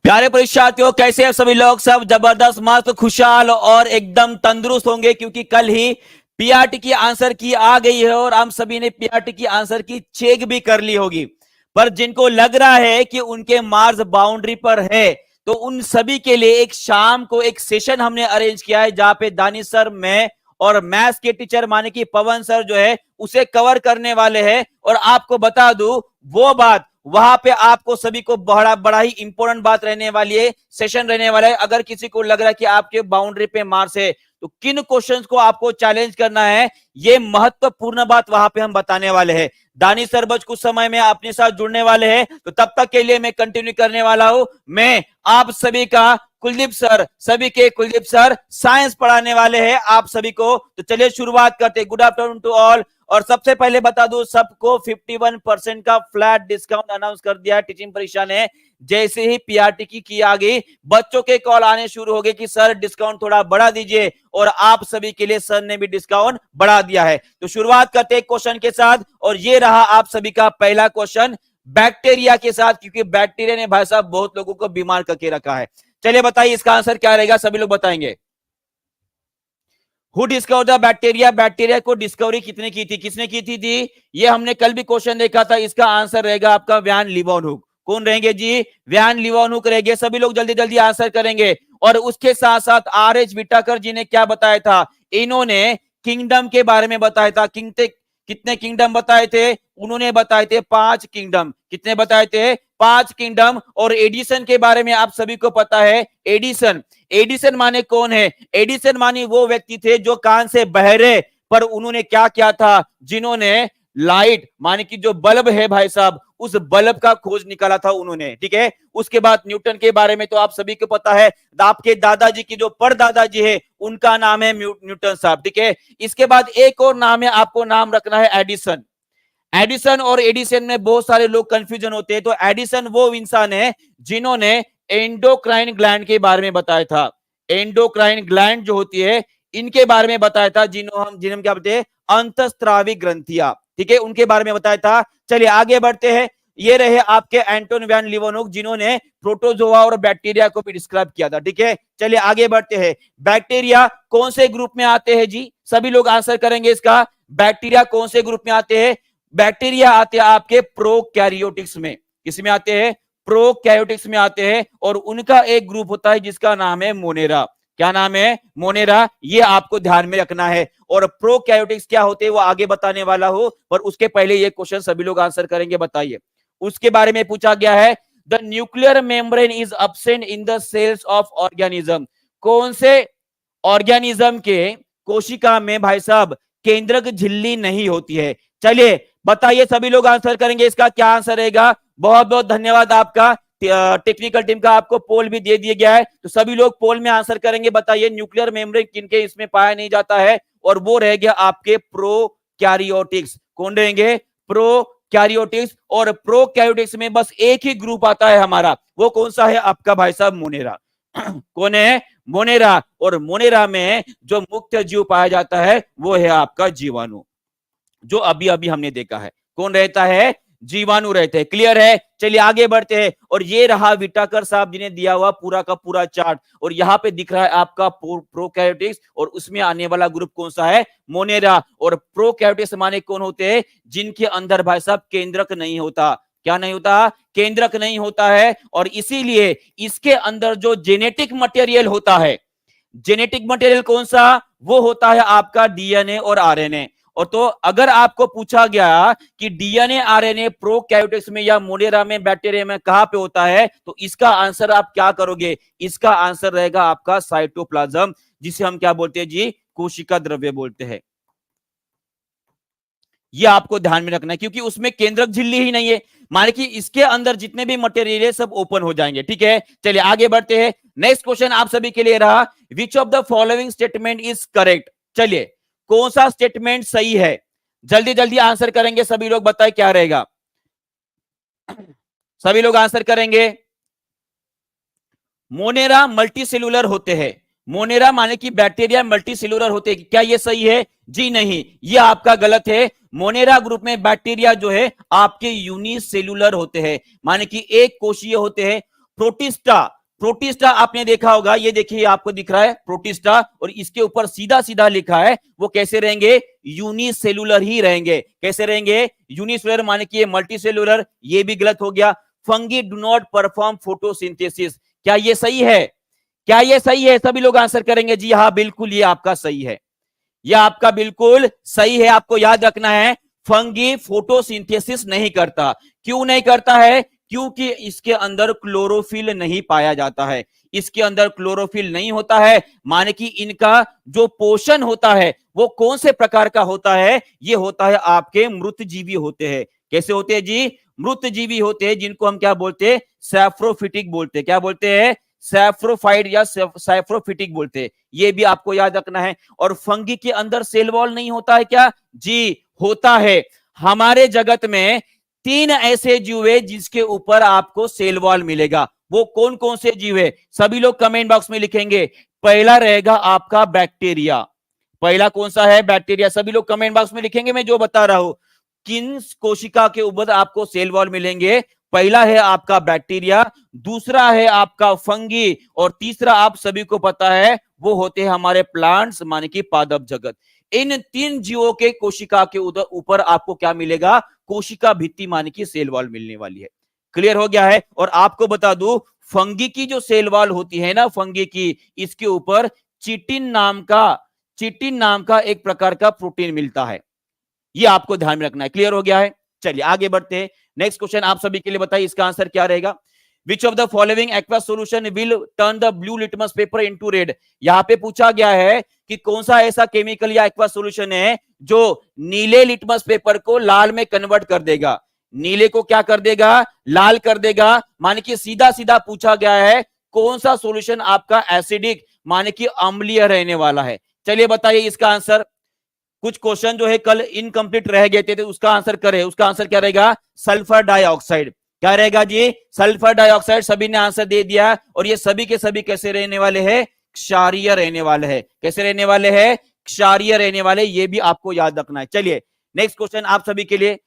प्यारे परीक्षार्थियों, कैसे हैं सभी लोग? सब जबरदस्त, मस्त, खुशहाल और एकदम तंदुरुस्त होंगे, क्योंकि कल ही पीआरटी की आंसर की आ गई है और हम सभी ने पीआरटी की आंसर की चेक भी कर ली होगी। पर जिनको लग रहा है कि उनके मार्क्स बाउंड्री पर है, तो उन सभी के लिए एक शाम को एक सेशन हमने अरेंज किया है, जहां पे दानिश सर, मैं और मैथ्स के टीचर माने कि पवन सर जो है उसे कवर करने वाले हैं। और आपको बता दूं, वो बात वहां पे आपको सभी को बड़ा बड़ा ही इंपॉर्टेंट बात रहने वाली है, सेशन रहने वाला है। अगर किसी को लग रहा है कि आपके बाउंड्री पे मार्क्स है, तो किन क्वेश्चंस को आपको चैलेंज करना है, ये महत्वपूर्ण बात वहां पे हम बताने वाले हैं। दानिश सर बस कुछ समय में अपने साथ जुड़ने वाले हैं, तो तब तक के लिए मैं कंटिन्यू करने वाला हूं। मैं आप सभी का कुलदीप सर, सभी के कुलदीप सर साइंस पढ़ाने वाले हैं आप सभी को। तो चलिए शुरुआत करते हैं। Good afternoon to all. और सबसे पहले बता दूं सबको 51% का फ्लैट डिस्काउंट अनाउंस कर दिया है टीचिंग परीक्षा ने। जैसे ही पीआरटी की आ गई, बच्चों के कॉल आने शुरू हो गए कि सर डिस्काउंट थोड़ा बढ़ा दीजिए, और आप सभी के लिए सर ने भी डिस्काउंट बढ़ा दिया है। तो शुरुआत करते हैं क्वेश्चन के साथ, और ये रहा आप सभी का पहला क्वेश्चन बैक्टीरिया के साथ, क्योंकि बैक्टीरिया ने भाई साहब बहुत लोगों को बीमार करके रखा है। चलिए बताइए इसका आंसर क्या रहेगा, सभी लोग बताएंगे। Who discover the bacteria? Bacteria को डिस्कवरी कितने की थी, किसने की थी? ये हमने कल भी क्वेश्चन देखा था। इसका आंसर रहेगा आपका वैन लीवनहुक। कौन रहेंगे जी? वैन लीवनहुक रहेंगे। सभी लोग जल्दी जल्दी आंसर करेंगे। और उसके साथ साथ आर.एच. व्हिटेकर जी ने क्या बताया था? इन्होंने किंगडम के बारे में बताया था। कितने किंगडम बताए थे? उन्होंने बताए थे 5 किंगडम। कितने बताए थे? 5 किंगडम। और एडिसन के बारे में आप सभी को पता है। एडिसन, एडिसन माने कौन है? एडिसन माने वो व्यक्ति थे जो कान से बहरे, पर उन्होंने क्या किया था? जिन्होंने लाइट माने कि जो बल्ब है भाई साहब, उस बल्ब का खोज निकाला था उन्होंने। ठीक है। उसके बाद न्यूटन के बारे में तो आप सभी को पता है। आपके दादाजी की जो परदादाजी है, उनका नाम है न्यूटन साहब। ठीक है। इसके बाद एक और नाम है, आपको नाम रखना है एडिसन। एडिसन और एडिसन में बहुत सारे लोग कंफ्यूजन होते हैं। तो एडिसन वो इंसान है जिन्होंने एंडोक्राइन ग्लैंड के बारे में बताया था। एंडोक्राइन ग्लैंड जो होती है, इनके बारे में बताया था, जिन्होंने क्या बोलते हैं? अंतस्त्रावी ग्रंथियां। ठीक है, उनके बारे में बताया था। चलिए आगे बढ़ते हैं। ये रहे आपके एंटोन वैन लीवनहुक, जिन्होंने प्रोटोजोआ और बैक्टीरिया को भी डिस्क्राइब किया था। ठीक है। चलिए आगे बढ़ते हैं। बैक्टीरिया कौन से ग्रुप में आते हैं जी? सभी लोग आंसर करेंगे इसका। बैक्टीरिया कौन से ग्रुप में आते हैं? बैक्टीरिया आते हैं आपके प्रोकैरियोटिक्स में। किसमें आते हैं? प्रोकैरियोटिक्स में आते हैं। और उनका एक ग्रुप होता है जिसका नाम है मोनेरा। क्या नाम है? मोनेरा। ये आपको ध्यान में रखना है। और प्रोकैरियोटिक्स क्या होते हैं वो आगे बताने वाला हो, पर उसके पहले ये क्वेश्चन सभी लोग आंसर करेंगे। बताइए। उसके बारे में पूछा गया है, the nuclear membrane is absent in the cells of organism. कौन से ऑर्गेनिज्म के कोशिका में भाई साहब केंद्रक झिल्ली नहीं होती है? चलिए बताइए, सभी लोग आंसर करेंगे। इसका क्या आंसर रहेगा? बहुत बहुत धन्यवाद आपका। टेक्निकल टीम का आपको पोल भी दे दिया गया है, तो सभी लोग पोल में आंसर करेंगे। बताइए न्यूक्लियर मेम्ब्रेन किनके इसमें पाया नहीं जाता है? और वो रह गया आपके प्रोकैरियोटिक्स। कौन रहेंगे? प्रोकैरियोटिक्स। और प्रोकैरियोटिक्स में बस एक ही ग्रुप आता है हमारा, वो कौन सा है? आपका भाई साहब मोनेरा। कौन है? मोनेरा। और मोनेरा में जो मुख्य जीव पाया जाता है वो है आपका जीवाणु, जो अभी अभी हमने देखा है। कौन रहता है? जीवाणु रहते हैं। क्लियर है? चलिए आगे बढ़ते हैं। और ये रहा व्हिटेकर साहब जी ने दिया हुआ पूरा का पूरा चार्ट, और यहाँ पे दिख रहा है आपका प्रोकैरियोटिक्स, और उसमें आने वाला ग्रुप कौन सा है? मोनेरा। और प्रोकैरियोटिक्स माने कौन होते हैं? जिनके अंदर भाई साहब केंद्रक नहीं होता। क्या नहीं होता? केंद्रक नहीं होता है। और इसीलिए इसके अंदर जो जेनेटिक मटेरियल होता है, जेनेटिक मटेरियल कौन सा? वो होता है आपका डीएनए और आरएनए। और तो अगर आपको पूछा गया कि डीएनए आरएनए प्रोकैरियोटिक्स में या मोनेरा में, बैक्टीरिया में कहां पे होता है, तो इसका आंसर आप क्या करोगे? इसका आंसर रहेगा आपका साइटोप्लाज्म, जिसे हम क्या बोलते हैं जी? कोशिका द्रव्य बोलते हैं। ये आपको ध्यान में रखना है, क्योंकि उसमें केंद्रक झिल्ली ही नहीं है। माने कि इसके अंदर जितने भी मटेरियल है सब ओपन हो जाएंगे। ठीक है। चलिए आगे बढ़ते हैं। नेक्स्ट क्वेश्चन आप सभी के लिए रहा, which of the following statement is correct? चलिए कौन सा स्टेटमेंट सही है? जल्दी जल्दी आंसर करेंगे सभी लोग। बताए क्या रहेगा? सभी लोग आंसर करेंगे। मोनेरा मल्टीसेलुलर होते हैं। मोनेरा माने कि बैक्टीरिया मल्टीसेलुलर होते हैं। क्या ये सही है? जी नहीं, ये आपका गलत है। मोनेरा ग्रुप में बैक्टीरिया जो है आपके यूनिसेलुलर होते हैं, माने कि एक कोशीय होते हैं। प्रोटिस्टा, प्रोटिस्टा आपने देखा होगा, ये देखिए आपको दिख रहा है प्रोटिस्टा, और इसके ऊपर सीधा सीधा लिखा है, वो कैसे रहेंगे, यूनिसेलुलर ही रहेंगे। कैसे रहेंगे, यूनिसेलुलर, माने कि ये मल्टीसेलुलर, ये भी गलत हो गया। Fungi do not perform photosynthesis, क्या ये सही है, क्या ये सही है, सभी लोग आंसर करेंगे जी हाँ बिल्कुल ये आपका सही है, यह आपका बिल्कुल सही है। आपको याद रखना है फंगी फोटोसिंथेसिस नहीं करता। क्यों नहीं करता है, क्योंकि इसके अंदर क्लोरोफिल नहीं पाया जाता है, इसके अंदर क्लोरोफिल नहीं होता है, माने कि इनका जो पोषण होता है वो कौन से प्रकार का होता है, ये होता है आपके मृतजीवी होते हैं। कैसे होते हैं जी, मृतजीवी होते हैं, जिनको हम क्या बोलते हैं, सैप्रोफिटिक बोलते हैं। क्या बोलते हैं, सैप्रोफाइट या सैप्रोफिटिक बोलते हैं, ये भी आपको याद रखना है। और फंगी के अंदर सेल वॉल नहीं होता है क्या, जी होता है। हमारे जगत में 3 ऐसे जीव है जिसके ऊपर आपको सेल वॉल मिलेगा, वो कौन कौन से जीव है, सभी लोग कमेंट बॉक्स में लिखेंगे। पहला रहेगा आपका बैक्टीरिया, पहला कौन सा है, बैक्टीरिया, सभी लोग कमेंट बॉक्स में लिखेंगे मैं जो बता रहा हूं, किन कोशिका के ऊपर आपको सेल वॉल मिलेंगे। पहला है आपका बैक्टीरिया, दूसरा है आपका फंगी, और तीसरा आप सभी को पता है वो होते हैं हमारे प्लांट्स, माने कि पादप जगत। इन 3 जीवों के कोशिका के ऊपर आपको क्या मिलेगा, कोशिका भित्ति, माने कि सेल वॉल मिलने वाली है। क्लियर हो गया है। और आपको बता दूं, फंगी की जो सेल वॉल होती है ना, फंगी की, इसके ऊपर चिटिन नाम का एक प्रकार का प्रोटीन मिलता है, ये आपको ध्यान में रखना है। क्लियर हो गया है, चलिए आगे बढ़ते हैं। नेक्स्ट क्वेश्चन आप सभी के लिए बताइए, इसका आंसर क्या रहेगा। Which of the following aqua solution will turn the blue litmus paper into red. यहां पे पूछा गया है कि कौन सा ऐसा केमिकल या एक्वा सोल्यूशन है जो नीले लिटमस पेपर को लाल में कन्वर्ट कर देगा, नीले को क्या कर देगा, लाल कर देगा। माने कि सीधा सीधा पूछा गया है कौन सा सोल्यूशन आपका एसिडिक, माने कि अम्लीय रहने वाला है। चलिए बताइए इसका आंसर। कुछ क्वेश्चन जो है कल इनकम्प्लीट रह गए थे, तो उसका आंसर करें, उसका आंसर क्या रहेगा, सल्फर डाइऑक्साइड। क्या रहेगा जी, सल्फर डाइऑक्साइड, सभी ने आंसर दे दिया। और ये सभी के सभी कैसे रहने वाले हैं, क्षारीय रहने वाले हैं। कैसे रहने वाले हैं, क्षारीय रहने वाले, ये भी आपको याद रखना है। चलिए नेक्स्ट क्वेश्चन आप सभी के लिए,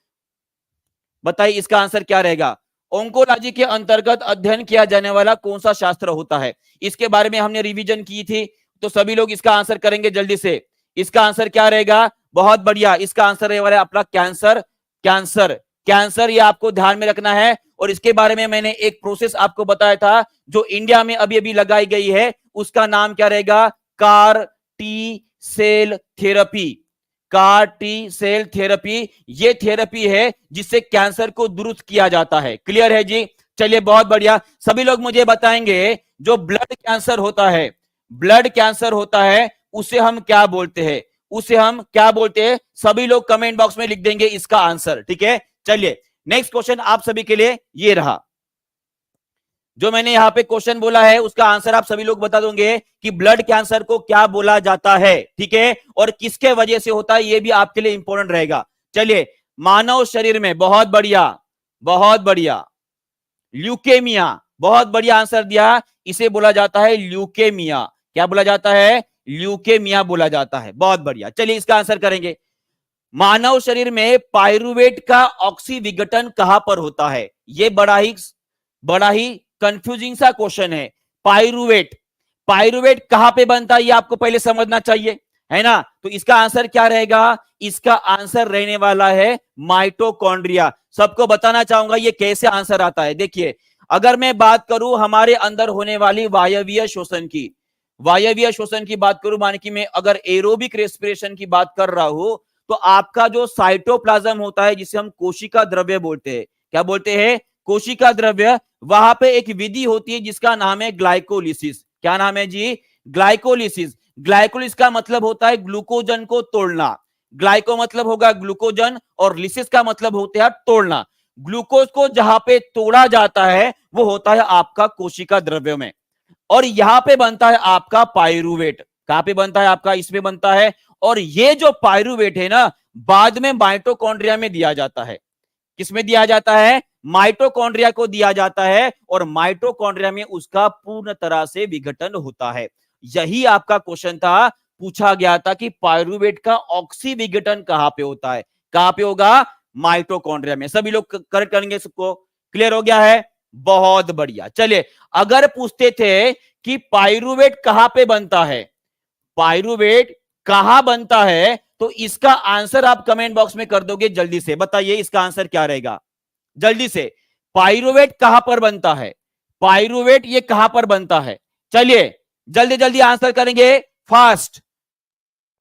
बताइए इसका आंसर क्या रहेगा। ओंकोलॉजी के अंतर्गत अध्ययन किया जाने वाला कौन सा शास्त्र होता है, इसके बारे में हमने रिवीजन की थी, तो सभी लोग इसका आंसर करेंगे जल्दी से। इसका आंसर क्या रहेगा, बहुत बढ़िया, इसका आंसर रहेगा वाला अपना कैंसर। कैंसर, कैंसर, ये आपको ध्यान में रखना है। और इसके बारे में मैंने एक प्रोसेस आपको बताया था जो इंडिया में अभी अभी लगाई गई है, उसका नाम क्या रहेगा, CAR T cell therapy. CAR T cell therapy, ये थेरेपी है जिससे कैंसर को दुरुस्त किया जाता है। क्लियर है जी, चलिए बहुत बढ़िया। सभी लोग मुझे बताएंगे जो ब्लड कैंसर होता है, ब्लड कैंसर होता है, उसे हम क्या बोलते हैं, उसे हम क्या बोलते हैं, सभी लोग कमेंट बॉक्स में लिख देंगे इसका आंसर। ठीक है, चलिए नेक्स्ट क्वेश्चन आप सभी के लिए ये रहा, जो मैंने यहां पे क्वेश्चन बोला है उसका आंसर आप सभी लोग बता दोगे कि ब्लड कैंसर को क्या बोला जाता है, ठीक है, और किसके वजह से होता है, ये भी आपके लिए इंपॉर्टेंट रहेगा। चलिए, मानव शरीर में, बहुत बढ़िया बहुत बढ़िया, ल्यूकेमिया, बहुत बढ़िया आंसर दिया, इसे बोला जाता है ल्यूकेमिया। क्या बोला जाता है, ल्यूकेमिया बोला जाता है, बहुत बढ़िया। चलिए इसका आंसर करेंगे। मानव शरीर में पायरुवेट का ऑक्सी विघटन कहां पर होता है, यह बड़ा ही कंफ्यूजिंग सा क्वेश्चन है। पायरुवेट, पायरुवेट कहां पे बनता है, ये आपको पहले समझना चाहिए, है ना। तो इसका आंसर क्या रहेगा, इसका आंसर रहने वाला है माइटोकॉन्ड्रिया। सबको बताना चाहूंगा ये कैसे आंसर आता है। देखिए, अगर मैं बात करूं हमारे अंदर होने वाली वायवीय श्वसन की, वायवीय श्वसन की बात करूं, माने कि मैं अगर एरोबिक रेस्पिरेशन की बात कर रहा हूं, तो आपका जो साइटोप्लाज्म होता है, जिसे हम कोशिका द्रव्य बोलते हैं, क्या बोलते हैं, कोशिका द्रव्य, वहां पे एक विधि होती है जिसका नाम है ग्लाइकोलिसिस। क्या नाम है जी, ग्लाइकोलिसिस। ग्लाइकोलिसिस का मतलब होता है ग्लूकोजन को तोड़ना, ग्लाइको मतलब होगा ग्लूकोजन, और लिसिस का मतलब होता है तोड़ना। ग्लूकोज को जहां पे तोड़ा जाता है वो होता है आपका कोशिका द्रव्य में, और यहां पे बनता है आपका पायरुवेट। कहां पे बनता है आपका, इसमें बनता है। और ये जो पायरुवेट है ना, बाद में माइटोकॉन्ड्रिया में दिया जाता है। किसमें दिया जाता है, माइटोकॉन्ड्रिया को दिया जाता है, और माइटोकॉन्ड्रिया में उसका पूर्ण तरह से विघटन होता है। यही आपका क्वेश्चन था, पूछा गया था कि पायरुवेट का ऑक्सी विघटन कहां पे होता है, कहां पे होगा, माइटोकॉन्ड्रिया में। सभी लोग करेक्ट करेंगे, सबको क्लियर हो गया है। बहुत बढ़िया। चलिए, अगर पूछते थे कि पाइरूवेट कहां पे बनता है, पाइरूवेट कहां बनता है, तो इसका आंसर आप कमेंट बॉक्स में कर दोगे जल्दी से। बताइए इसका आंसर क्या रहेगा जल्दी से। पाइरूवेट कहां पर बनता है, पाइरूवेट ये कहां पर बनता है? चलिए जल्दी जल्दी आंसर करेंगे, फास्ट।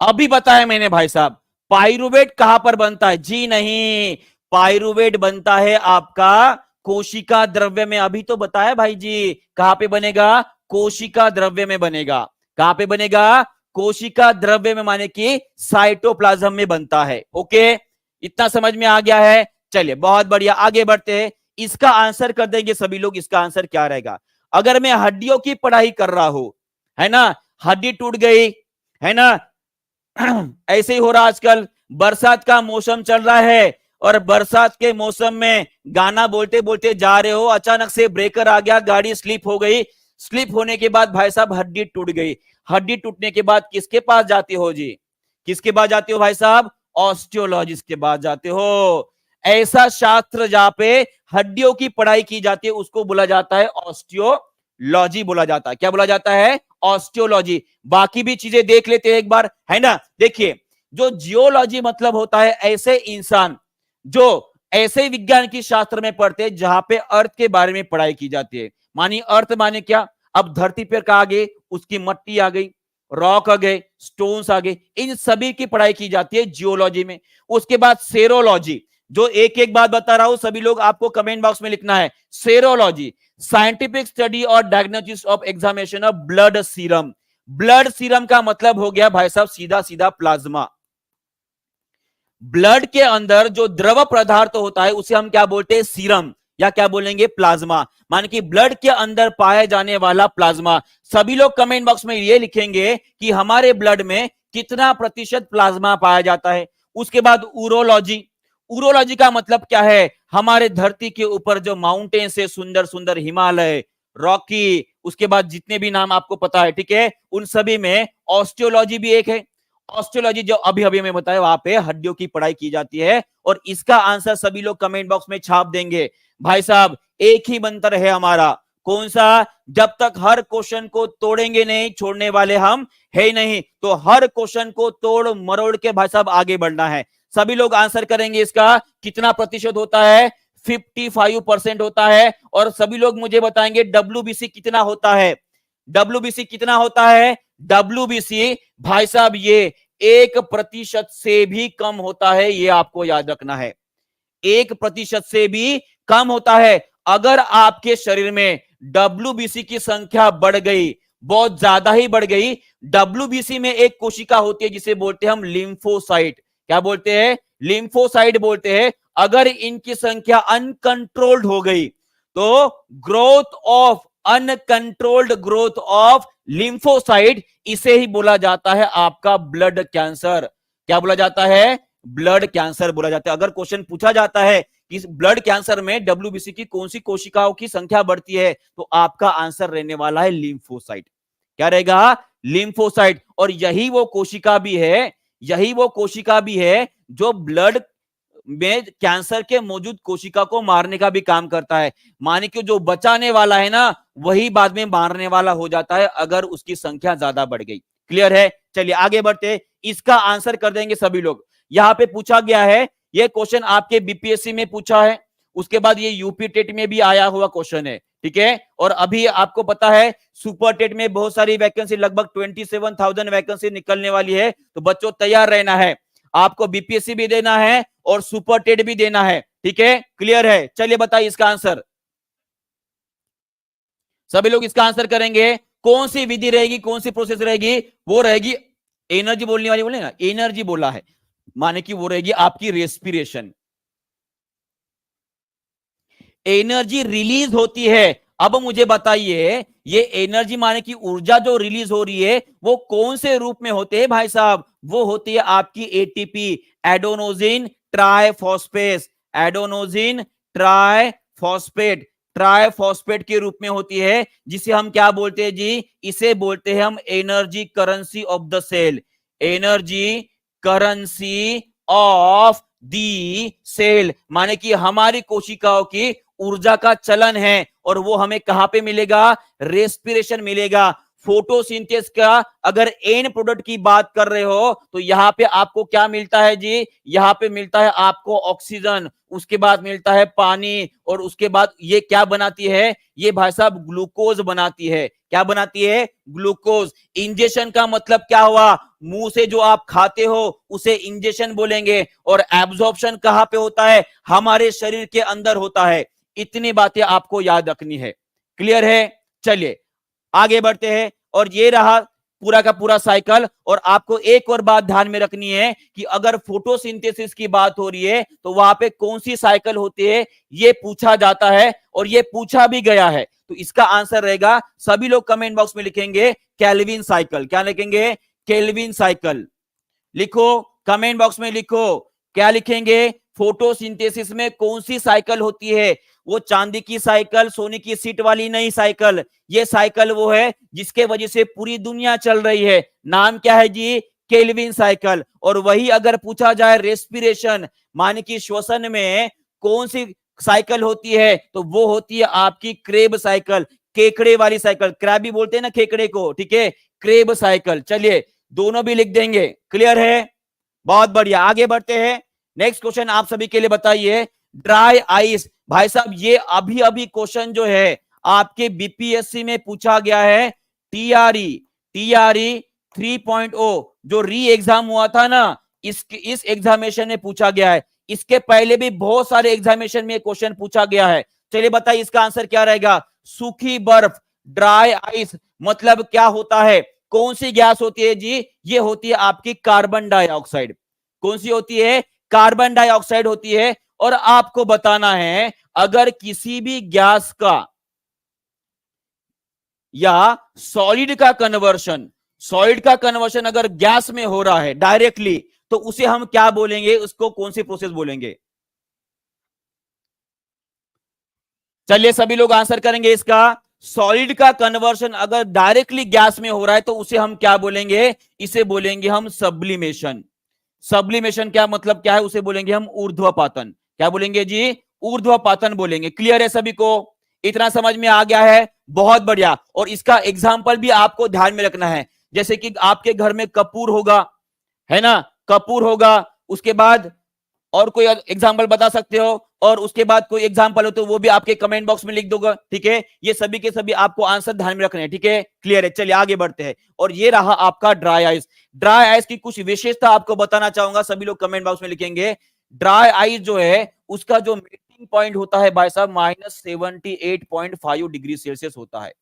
अभी बताया मैंने भाई साहब, पाइरूवेट कहां पर बनता है? जी नहीं, पाइरूवेट बनता है आपका कोशिका द्रव्य में। अभी तो बताया भाई जी, कहां पे बनेगा? कोशिका द्रव्य में बनेगा। कहां पे बनेगा? कोशिका द्रव्य में, माने कि साइटोप्लाज्म में बनता है। ओके, इतना समझ में आ गया है? चलिए बहुत बढ़िया, आगे बढ़ते हैं। इसका आंसर कर देंगे सभी लोग। इसका आंसर क्या रहेगा? अगर मैं हड्डियों की पढ़ाई कर रहा हूं, है ना, हड्डी टूट गई, है ना, ऐसे ही हो रहा आजकल, बरसात का मौसम चल रहा है और बरसात के मौसम में गाना बोलते बोलते जा रहे हो, अचानक से ब्रेकर आ गया, गाड़ी स्लिप हो गई। स्लिप होने के बाद भाई साहब हड्डी टूट गई। हड्डी टूटने के बाद किसके पास जाते हो जी? किसके पास जाते हो भाई साहब? ऑस्टियोलॉजिस्ट के पास जाते हो। ऐसा शास्त्र जहां पे हड्डियों की पढ़ाई की जाती है उसको बोला जाता है ऑस्टियोलॉजी बोला जाता है। क्या बोला जाता है? ऑस्टियोलॉजी। बाकी भी चीजें देख लेते हैं एक बार, है ना। देखिए, जो जियोलॉजी मतलब होता है ऐसे इंसान जो ऐसे विज्ञान की शास्त्र में पढ़ते हैं जहां पे अर्थ के बारे में पढ़ाई की जाती है। मानी अर्थ माने क्या? अब धरती पर कहा गई, उसकी मट्टी आ गई, रॉक आ गए, स्टोन्स आ गए, इन सभी की पढ़ाई की जाती है जियोलॉजी में। उसके बाद सेरोलॉजी, जो एक एक बात बता रहा हूं, सभी लोग आपको कमेंट बॉक्स में लिखना है। सेरोलॉजी, साइंटिफिक स्टडी और diagnosis of examination of blood serum. Blood serum का मतलब हो गया भाई साहब सीधा सीधा प्लाज्मा। ब्लड के अंदर जो द्रव पदार्थ होता है उसे हम क्या बोलते हैं? सीरम, या क्या बोलेंगे? प्लाज्मा। मान कि ब्लड के अंदर पाए जाने वाला प्लाज्मा। सभी लोग कमेंट बॉक्स में ये लिखेंगे कि हमारे ब्लड में कितना प्रतिशत प्लाज्मा पाया जाता है। उसके बाद यूरोलॉजी, यूरोलॉजी का मतलब क्या है? हमारे धरती के ऊपर जो माउंटेन से सुंदर सुंदर हिमालय, रॉकी, उसके बाद जितने भी नाम आपको पता है, ठीक है, उन सभी में ऑस्टियोलॉजी भी एक है। ऑस्टियोलॉजी जो अभी अभी मैं बताया, वहां पे हड्डियों की पढ़ाई की जाती है। और इसका आंसर सभी लोग कमेंट बॉक्स में छाप देंगे। भाई साहब एक ही मंत्र है हमारा, कौन सा? जब तक हर क्वेश्चन को तोड़ेंगे नहीं, छोड़ने वाले हम है ही नहीं। तो हर क्वेश्चन को तोड़ मरोड़ के भाई साहब आगे बढ़ना है। सभी लोग आंसर करेंगे इसका कितना प्रतिशत होता है? 55% होता है। और सभी लोग मुझे बताएंगे डब्ल्यूबीसी कितना होता है? डब्ल्यूबीसी कितना होता है? डब्ल्यूबीसी भाई साहब ये 1% से भी कम होता है, ये आपको याद रखना है। 1% से भी कम होता है। अगर आपके शरीर में डब्ल्यूबीसी की संख्या बढ़ गई, बहुत ज्यादा ही बढ़ गई, डब्ल्यूबीसी में एक कोशिका होती है जिसे बोलते हैं हम लिम्फोसाइट। क्या बोलते हैं? लिम्फोसाइट बोलते हैं। अगर इनकी संख्या अनकंट्रोल्ड हो गई तो growth of uncontrolled growth of lymphocyte, इसे ही बोला जाता है आपका ब्लड कैंसर। क्या बोला जाता है? ब्लड कैंसर बोला जाता है। अगर क्वेश्चन पूछा जाता है कि ब्लड कैंसर में डब्ल्यूबीसी की कौन सी कोशिकाओं की संख्या बढ़ती है, तो आपका आंसर रहने वाला है लिम्फोसाइट। क्या रहेगा? लिम्फोसाइट। और यही वो कोशिका भी है, यही वो कोशिका भी है जो ब्लड में कैंसर के मौजूद कोशिका को मारने का भी काम करता है। माने कि जो बचाने वाला है ना, वही बाद में मारने वाला हो जाता है अगर उसकी संख्या ज्यादा बढ़ गई। क्लियर है? चलिए आगे बढ़ते। इसका आंसर कर देंगे सभी लोग। यहां पे पूछा गया है, ये क्वेश्चन आपके बीपीएससी में पूछा है, उसके बाद ये यूपी टेट में भी आया हुआ क्वेश्चन है, ठीक है। और अभी आपको पता है सुपर टेट में बहुत सारी वैकेंसी, लगभग 27,000 वैकेंसी निकलने वाली है। तो बच्चों तैयार रहना है, आपको बीपीएससी भी देना है और सुपर टेट भी देना है, ठीक है। क्लियर है? चलिए बताइए इसका आंसर। सभी लोग इसका आंसर करेंगे। कौन सी विधि रहेगी, कौन सी प्रोसेस रहेगी? वो रहेगी एनर्जी बोलने वाली, बोले ना एनर्जी बोला है, माने कि वो रहेगी आपकी रेस्पिरेशन। एनर्जी रिलीज होती है। अब मुझे बताइए ये एनर्जी माने कि ऊर्जा जो रिलीज हो रही है वो कौन से रूप में होते हैं भाई साहब? वो होती है आपकी एटीपी, एडोनोजिन ट्राइफॉस्फेट। एडोनोजिन ट्राइफॉस्फेट, ट्राइफॉस्फेट के रूप में होती है, जिसे हम क्या बोलते हैं जी? इसे बोलते हैं हम energy currency of the cell. Energy currency of the cell, माने कि हमारी कोशिकाओं की ऊर्जा का चलन है, और वो हमें कहां पे मिलेगा? रेस्पिरेशन मिलेगा। फोटोसिंथेसिस का अगर एन प्रोडक्ट की बात कर रहे हो तो यहां पे आपको क्या मिलता है जी? यहां पे मिलता है आपको ऑक्सीजन, उसके बाद मिलता है पानी, और उसके बाद ये क्या बनाती है? ये भाई साहब ग्लूकोज बनाती है। क्या बनाती है? ग्लूकोज। इंजेक्शन का मतलब क्या हुआ? मुंह से जो आप खाते हो उसे इंजेक्शन बोलेंगे, और एब्जॉर्प्शन कहां पे होता है? हमारे शरीर के अंदर होता है। इतनी बातें आपको याद रखनी है। क्लियर है? चलिए आगे बढ़ते हैं। और ये रहा पूरा का पूरा साइकिल। और आपको एक और बात ध्यान में रखनी है कि अगर फोटोसिंथेसिस की बात हो रही है तो वहां पे कौन सी साइकिल होती है, ये पूछा जाता है, और ये पूछा भी गया है। तो इसका आंसर रहेगा, सभी लोग कमेंट बॉक्स में लिखेंगे केल्विन साइकिल। क्या लिखेंगे? Calvin cycle. लिखो, कमेंट बॉक्स में लिखो, क्या लिखेंगे? फोटोसिंथेसिस में कौन सी साइकिल होती है? वो चांदी की साइकिल, सोने की सीट वाली नहीं साइकिल। ये साइकिल वो है जिसके वजह से पूरी दुनिया चल रही है। नाम क्या है जी? Calvin cycle. और वही अगर पूछा जाए रेस्पिरेशन, माने कि श्वसन में कौन सी साइकिल होती है, तो वो होती है आपकी क्रेब साइकिल, केकड़े वाली साइकिल। क्रैब भी बोलते हैं ना केकड़े को, ठीक है? Krebs cycle. चलिए दोनों भी लिख देंगे। क्लियर है? बहुत बढ़िया, आगे बढ़ते हैं। नेक्स्ट क्वेश्चन आप सभी के लिए बताइए, ड्राई आइस। भाई साहब ये अभी अभी क्वेश्चन जो है आपके बीपीएससी में पूछा गया है। टीआरई 3.0 जो री एग्जाम हुआ था ना, इस एग्जामिनेशन में पूछा गया है। इसके पहले भी बहुत सारे एग्जामिनेशन में क्वेश्चन पूछा गया है। चलिए बताइए इसका आंसर क्या रहेगा? सूखी बर्फ, ड्राई आइस मतलब क्या होता है? कौन सी गैस होती है जी? ये होती है आपकी कार्बन डाइऑक्साइड। कौन सी होती है? कार्बन डाइऑक्साइड होती है। और आपको बताना है, अगर किसी भी गैस का या सॉलिड का कन्वर्शन अगर गैस में हो रहा है डायरेक्टली, तो उसे हम क्या बोलेंगे? उसको कौन सी प्रोसेस बोलेंगे? चलिए सभी लोग आंसर करेंगे इसका। सॉलिड का कन्वर्शन अगर डायरेक्टली गैस में हो रहा है तो उसे हम क्या बोलेंगे? इसे बोलेंगे हम सब्लिमेशन। सब्लिमेशन क्या मतलब क्या है? उसे बोलेंगे हम ऊर्ध्वपातन। क्या बोलेंगे जी? ऊर्ध्वपातन बोलेंगे। क्लियर है सभी को? इतना समझ में आ गया है? बहुत बढ़िया। और इसका एग्जाम्पल भी आपको ध्यान में रखना है। जैसे कि आपके घर में कपूर होगा, है ना? कपूर होगा, उसके बाद और कोई एग्जाम्पल बता सकते हो, और उसके बाद कोई एग्जाम्पल हो तो वो भी आपके कमेंट बॉक्स में लिख दोगे, ठीक है? ये सभी के सभी आपको आंसर ध्यान में रखने हैं, ठीक है? क्लियर है? चलिए आगे बढ़ते हैं। और ये रहा आपका ड्राई आइस। ड्राई आइस की कुछ विशेषता आपको बताना चाहूंगा, सभी लोग कमेंट बॉक्स में लिखेंगे। ड्राई आइस जो है उसका जो मेल्टिंग पॉइंट होता है भाई साहब -78.5 डिग्री सेल्सियस होता है।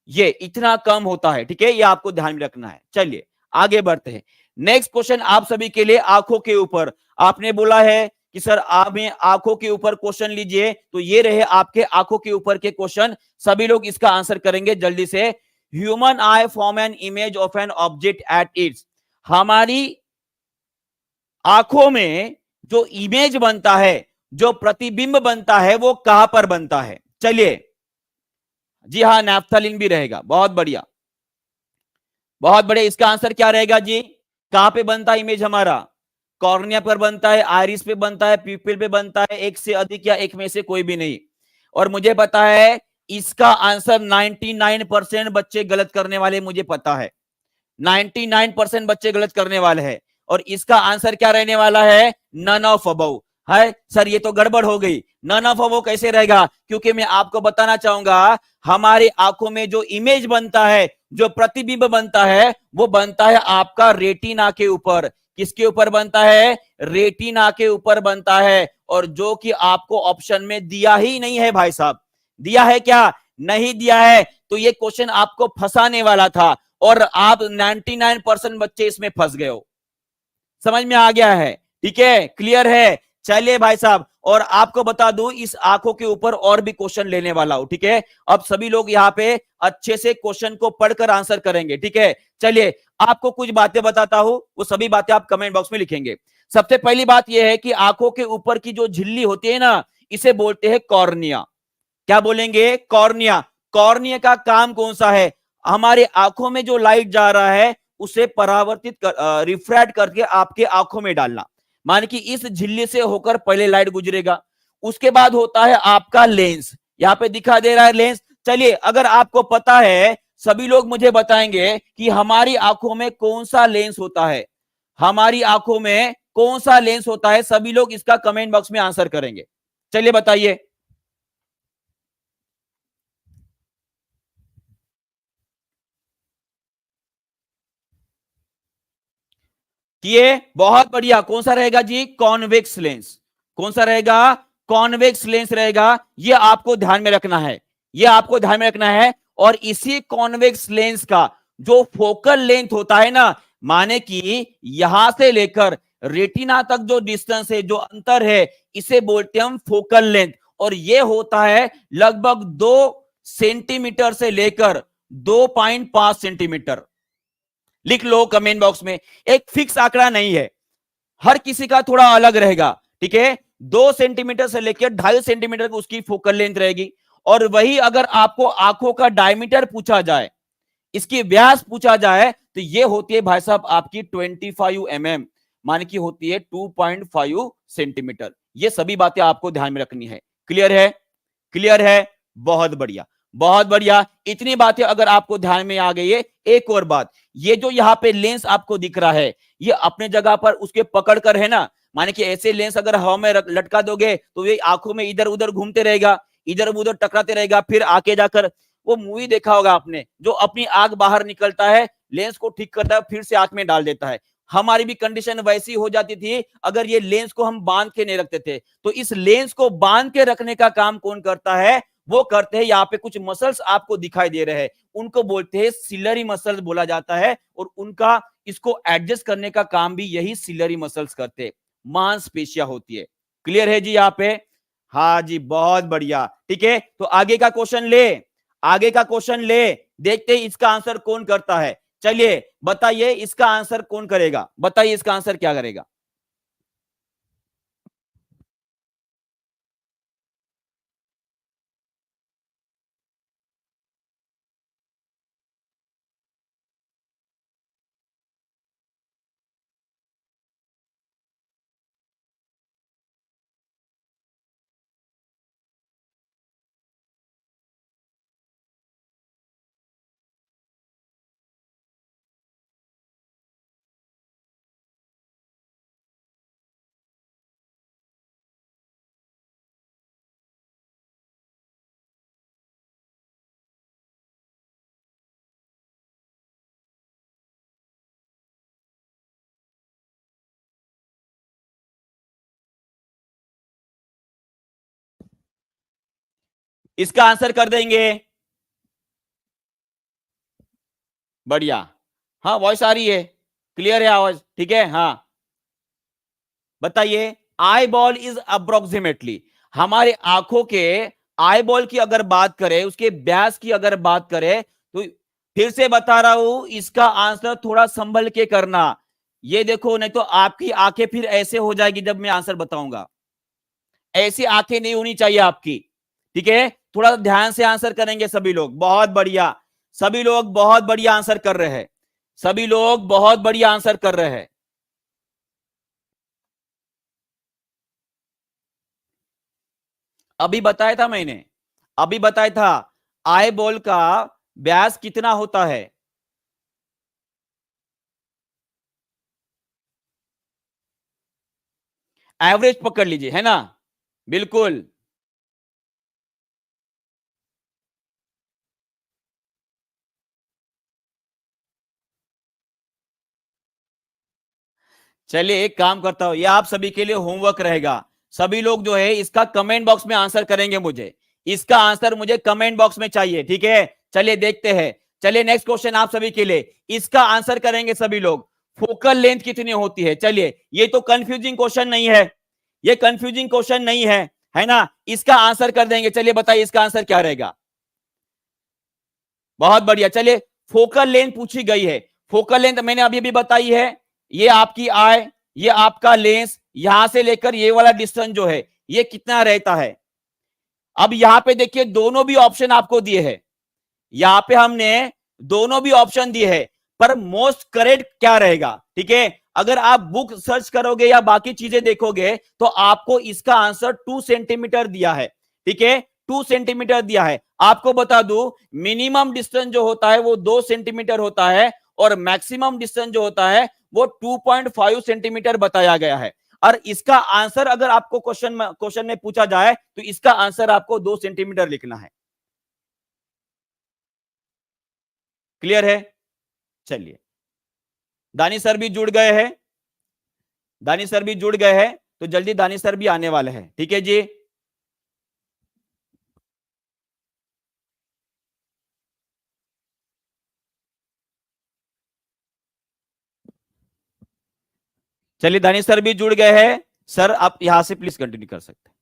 ये इतना कम होता है, ठीक है? ये आपको ध्यान में रखना है। चलिए आगे बढ़ते हैं। नेक्स्ट क्वेश्चन आप सभी के लिए आंखों के ऊपर। आपने बोला है कि सर आप आंखों के ऊपर क्वेश्चन लीजिए, तो ये रहे आपके आंखों के ऊपर के क्वेश्चन। सभी लोग इसका आंसर करेंगे जल्दी से। Human I form an image of an object at its. हमारी आंखों में जो इमेज बनता है, जो प्रतिबिंब बनता है, वो कहां पर बनता है? चलिए, जी हाँ, नैप्थलीन भी रहेगा। बहुत बढ़िया, बहुत बढ़िया। इसका आंसर क्या रहेगा जी? कहां पे बनता है इमेज हमारा? कॉर्निया पर बनता है, आइरिस पे बनता है, प्यूपिल पे बनता है, एक से अधिक या एक में से कोई भी नहीं। और मुझे पता है इसका आंसर 99% बच्चे गलत करने वाले, मुझे पता है 99% बच्चे गलत करने वाले हैं। और इसका आंसर क्या रहने वाला है? None of above. है सर ये तो गड़बड़ हो गई। नन ऑफ अबव कैसे रहेगा? क्योंकि मैं आपको बताना चाहूंगा, हमारी आंखों में जो इमेज बनता है, जो प्रतिबिंब बनता है, वो बनता है आपका रेटिना के ऊपर। किसके ऊपर बनता है? रेटिना के ऊपर बनता है। और जो कि आपको ऑप्शन में दिया ही नहीं है भाई साहब। दिया है क्या? नहीं दिया है। तो ये क्वेश्चन आपको फंसाने वाला था, और आप 99% बच्चे इसमें फंस गए हो। समझ में आ गया है? ठीक है, क्लियर है? चलिए भाई साहब, और आपको बता दूं इस आंखों के ऊपर और भी क्वेश्चन लेने वाला हूं, ठीक है? अब सभी लोग यहाँ पे अच्छे से क्वेश्चन को पढ़कर आंसर करेंगे, ठीक है? चलिए आपको कुछ बातें बताता हूं, वो सभी बातें आप कमेंट बॉक्स में लिखेंगे। सबसे पहली बात यह है कि आंखों के ऊपर की जो झिल्ली होती है ना, इसे बोलते हैं कॉर्निया। क्या बोलेंगे? कॉर्निया। कॉर्निया का काम कौन सा है? हमारे आंखों में जो लाइट जा रहा है उसे परावर्तित रिफ्रैक्ट करके आपके आंखों में डालना। मान कि इस झिल्ली से होकर पहले लाइट गुजरेगा, उसके बाद होता है आपका लेंस, यहां पे दिखा दे रहा है लेंस। चलिए अगर आपको पता है, सभी लोग मुझे बताएंगे कि हमारी आंखों में कौन सा लेंस होता है, हमारी आंखों में कौन सा लेंस होता है, सभी लोग इसका कमेंट बॉक्स में आंसर करेंगे। चलिए बताइए। किए, बहुत बढ़िया। कौन सा रहेगा जी? Convex lens. कौन सा रहेगा? कॉन्वेक्स लेंस रहेगा। ये आपको ध्यान में रखना है, ये आपको ध्यान में रखना है। और इसी कॉन्वेक्स लेंस का जो फोकल लेंथ होता है ना, माने कि यहां से लेकर रेटिना तक जो डिस्टेंस है, जो अंतर है, इसे बोलते हैं हम फोकल लेंथ। और ये होता है लगभग 2 सेंटीमीटर से लेकर 2.5 सेंटीमीटर। लिख लो कमेंट बॉक्स में, एक फिक्स आंकड़ा नहीं है, हर किसी का थोड़ा अलग रहेगा, ठीक है। 2 सेंटीमीटर से लेकर 2.5 सेंटीमीटर उसकी फोकल लेंथ रहेगी। और वही अगर आपको आंखों का डायमीटर पूछा जाए, इसकी व्यास पूछा जाए, तो ये होती है भाई साहब आपकी 25 mm, मान की होती है 2.5 सेंटीमीटर। ये सभी बातें आपको ध्यान में रखनी है। क्लियर है? क्लियर है? बहुत बढ़िया, बहुत बढ़िया। इतनी बातें अगर आपको ध्यान में आ गई है, एक और बात, ये जो यहां पे लेंस आपको दिख रहा है, ये अपने जगह पर उसके पकड़ कर है ना, माने कि ऐसे लेंस अगर हवा में लटका दोगे तो ये आंखों में इधर उधर घूमते रहेगा, इधर उधर टकराते रहेगा, फिर आके जाकर, वो मूवी देखा होगा आपने, जो अपनी आंख बाहर निकलता है, लेंस को ठीक करता है, फिर से आंख में डाल देता है। हमारी भी कंडीशन वैसी हो जाती थी अगर ये लेंस को हम बांध के नहीं रखते थे। तो इस लेंस को बांध के रखने का काम कौन करता है? वो करते हैं, यहाँ पे कुछ मसल्स आपको दिखाई दे रहे हैं, उनको बोलते हैं सिलरी मसल्स बोला जाता है। और उनका इसको एडजस्ट करने का काम भी यही सिलरी मसल्स करते हैं, मांसपेशियां होती है। क्लियर है जी यहाँ पे? हाँ जी, बहुत बढ़िया। ठीक है, तो आगे का क्वेश्चन ले, आगे का क्वेश्चन ले, देखते हैं इसका आंसर कौन करता है। चलिए बताइए इसका आंसर कौन करेगा, बताइए इसका आंसर क्या करेगा। इसका आंसर कर देंगे। बढ़िया, हाँ वॉइस आ रही है, क्लियर है आवाज? ठीक है, हाँ बताइए। आई बॉल इज अप्रोक्सीमेटली, हमारे आंखों के आई बॉल की अगर बात करें, उसके व्यास की अगर बात करें, तो फिर से बता रहा हूं, इसका आंसर थोड़ा संभल के करना। ये देखो, नहीं तो आपकी आंखें फिर ऐसे हो जाएगी जब मैं आंसर बताऊंगा, ऐसी आंखें नहीं होनी चाहिए आपकी। ठीक है, थोड़ा ध्यान से आंसर करेंगे सभी लोग। बहुत बढ़िया, सभी लोग बहुत बढ़िया आंसर कर रहे हैं, सभी लोग बहुत बढ़िया आंसर कर रहे हैं। अभी बताया था मैंने, अभी बताया था, आई बॉल का व्यास कितना होता है। एवरेज पकड़ लीजिए, है ना? बिल्कुल। चलिए एक काम करता हूं, ये आप सभी के लिए होमवर्क रहेगा। सभी लोग जो है इसका कमेंट बॉक्स में आंसर करेंगे, मुझे इसका आंसर मुझे कमेंट बॉक्स में चाहिए। ठीक है, चलिए देखते हैं। चलिए नेक्स्ट क्वेश्चन आप सभी के लिए, इसका आंसर करेंगे सभी लोग। फोकल लेंथ कितनी होती है? चलिए, ये तो कंफ्यूजिंग क्वेश्चन नहीं है, ये कंफ्यूजिंग क्वेश्चन नहीं है ना? इसका आंसर कर देंगे। चलिए बताइए इसका आंसर क्या रहेगा। बहुत बढ़िया। चलिए, फोकल लेंथ पूछी गई है, फोकल लेंथ मैंने अभी भी बताई है, ये आपकी आई, ये आपका लेंस, यहां से लेकर ये वाला डिस्टेंस जो है, ये कितना रहता है। अब यहां पे देखिए, दोनों भी ऑप्शन आपको दिए हैं, यहां पे हमने दोनों भी ऑप्शन दिए हैं। पर मोस्ट करेक्ट क्या रहेगा, ठीक है। अगर आप बुक सर्च करोगे या बाकी चीजें देखोगे तो आपको इसका आंसर 2 सेंटीमीटर दिया है, ठीक है, 2 सेंटीमीटर दिया है। आपको बता दूं मिनिमम डिस्टेंस जो होता है वो 2 सेंटीमीटर होता है और मैक्सिमम डिस्टेंस जो होता है वो 2.5 सेंटीमीटर बताया गया है। और इसका आंसर अगर आपको क्वेश्चन में पूछा जाए तो इसका आंसर आपको 2 सेंटीमीटर लिखना है। क्लियर है? चलिए, दानी सर भी जुड़ गए हैं, दानी सर भी जुड़ गए हैं, तो जल्दी दानी सर भी आने वाले हैं, ठीक है जी। चलिए, दानी सर भी जुड़ गए हैं। सर आप यहां से प्लीज कंटिन्यू कर सकते हैं।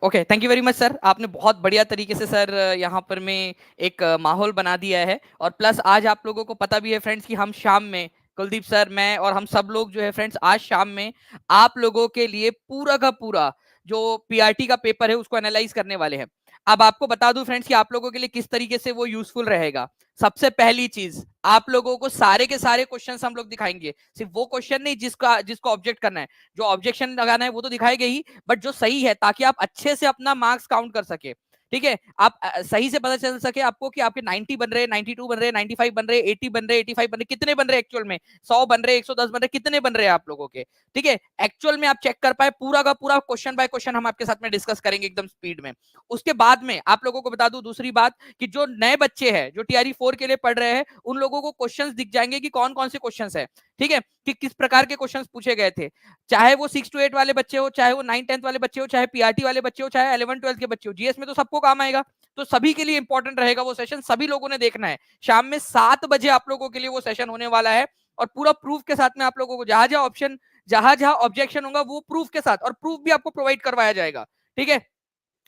Okay, thank you very much sir. आपने बहुत बढ़िया तरीके से सर यहाँ पर में एक माहौल बना दिया है, और प्लस आज आप लोगों को पता भी है फ्रेंड्स कि हम शाम में, कुलदीप सर, मैं और हम सब लोग जो है फ्रेंड्स, आज शाम में आप लोगों के लिए पूरा का पूरा जो पीआरटी का पेपर है उसको एनालाइज करने वाले हैं। अब आपको बता दूं फ्रेंड्स कि आप लोगों के लिए किस तरीके से वो यूजफुल रहेगा। सबसे पहली चीज, आप लोगों को सारे के सारे क्वेश्चंस हम लोग दिखाएंगे। सिर्फ वो क्वेश्चन नहीं जिसको ऑब्जेक्ट करना है, जो ऑब्जेक्शन लगाना है वो तो दिखाएंगे ही, बट जो सही है, ताकि आप अच्छे से अपना मार्क्स काउंट कर सके। ठीक है, आप सही से पता चल सके आपको कि आपके 90 बन रहे, 92 बन रहे, 95 बन रहे, 80 बन रहे, 85 बन रहे, कितने बन रहे एक्चुअल में, 100 बन रहे, 110 बन रहे, कितने बन रहे हैं आप लोगों के। ठीक है, एक्चुअल में आप चेक कर पाए, पूरा का पूरा क्वेश्चन बाय क्वेश्चन हम आपके साथ में डिस्कस करेंगे एकदम स्पीड में। उसके बाद में आप लोगों को बता दूं दूसरी बात, कि जो नए बच्चे हैं जो टीआरई 4 के लिए पढ़ रहे हैं, उन लोगों को क्वेश्चंस दिख जाएंगे कि कौन कौन से क्वेश्चंस है, ठीक है, कि किस प्रकार के क्वेश्चंस पूछे गए थे। चाहे वो 6 to 8 वाले बच्चे हो, चाहे वो 9 10 वाले बच्चे हो, चाहे पीआरटी वाले बच्चे हो, चाहे 11 12 के बच्चे हो, जीएस में तो सबको काम आएगा। तो सभी के लिए इंपॉर्टेंट रहेगा वो सेशन, सभी लोगों ने देखना है। शाम में 7 बजे आप लोगों के लिए वो सेशन होने वाला है, और पूरा प्रूफ के साथ में आप लोगों को जहां जहां ऑप्शन, जहां जहां ऑब्जेक्शन होगा वो प्रूफ के साथ, और प्रूफ भी आपको प्रोवाइड करवाया जाएगा। ठीक है,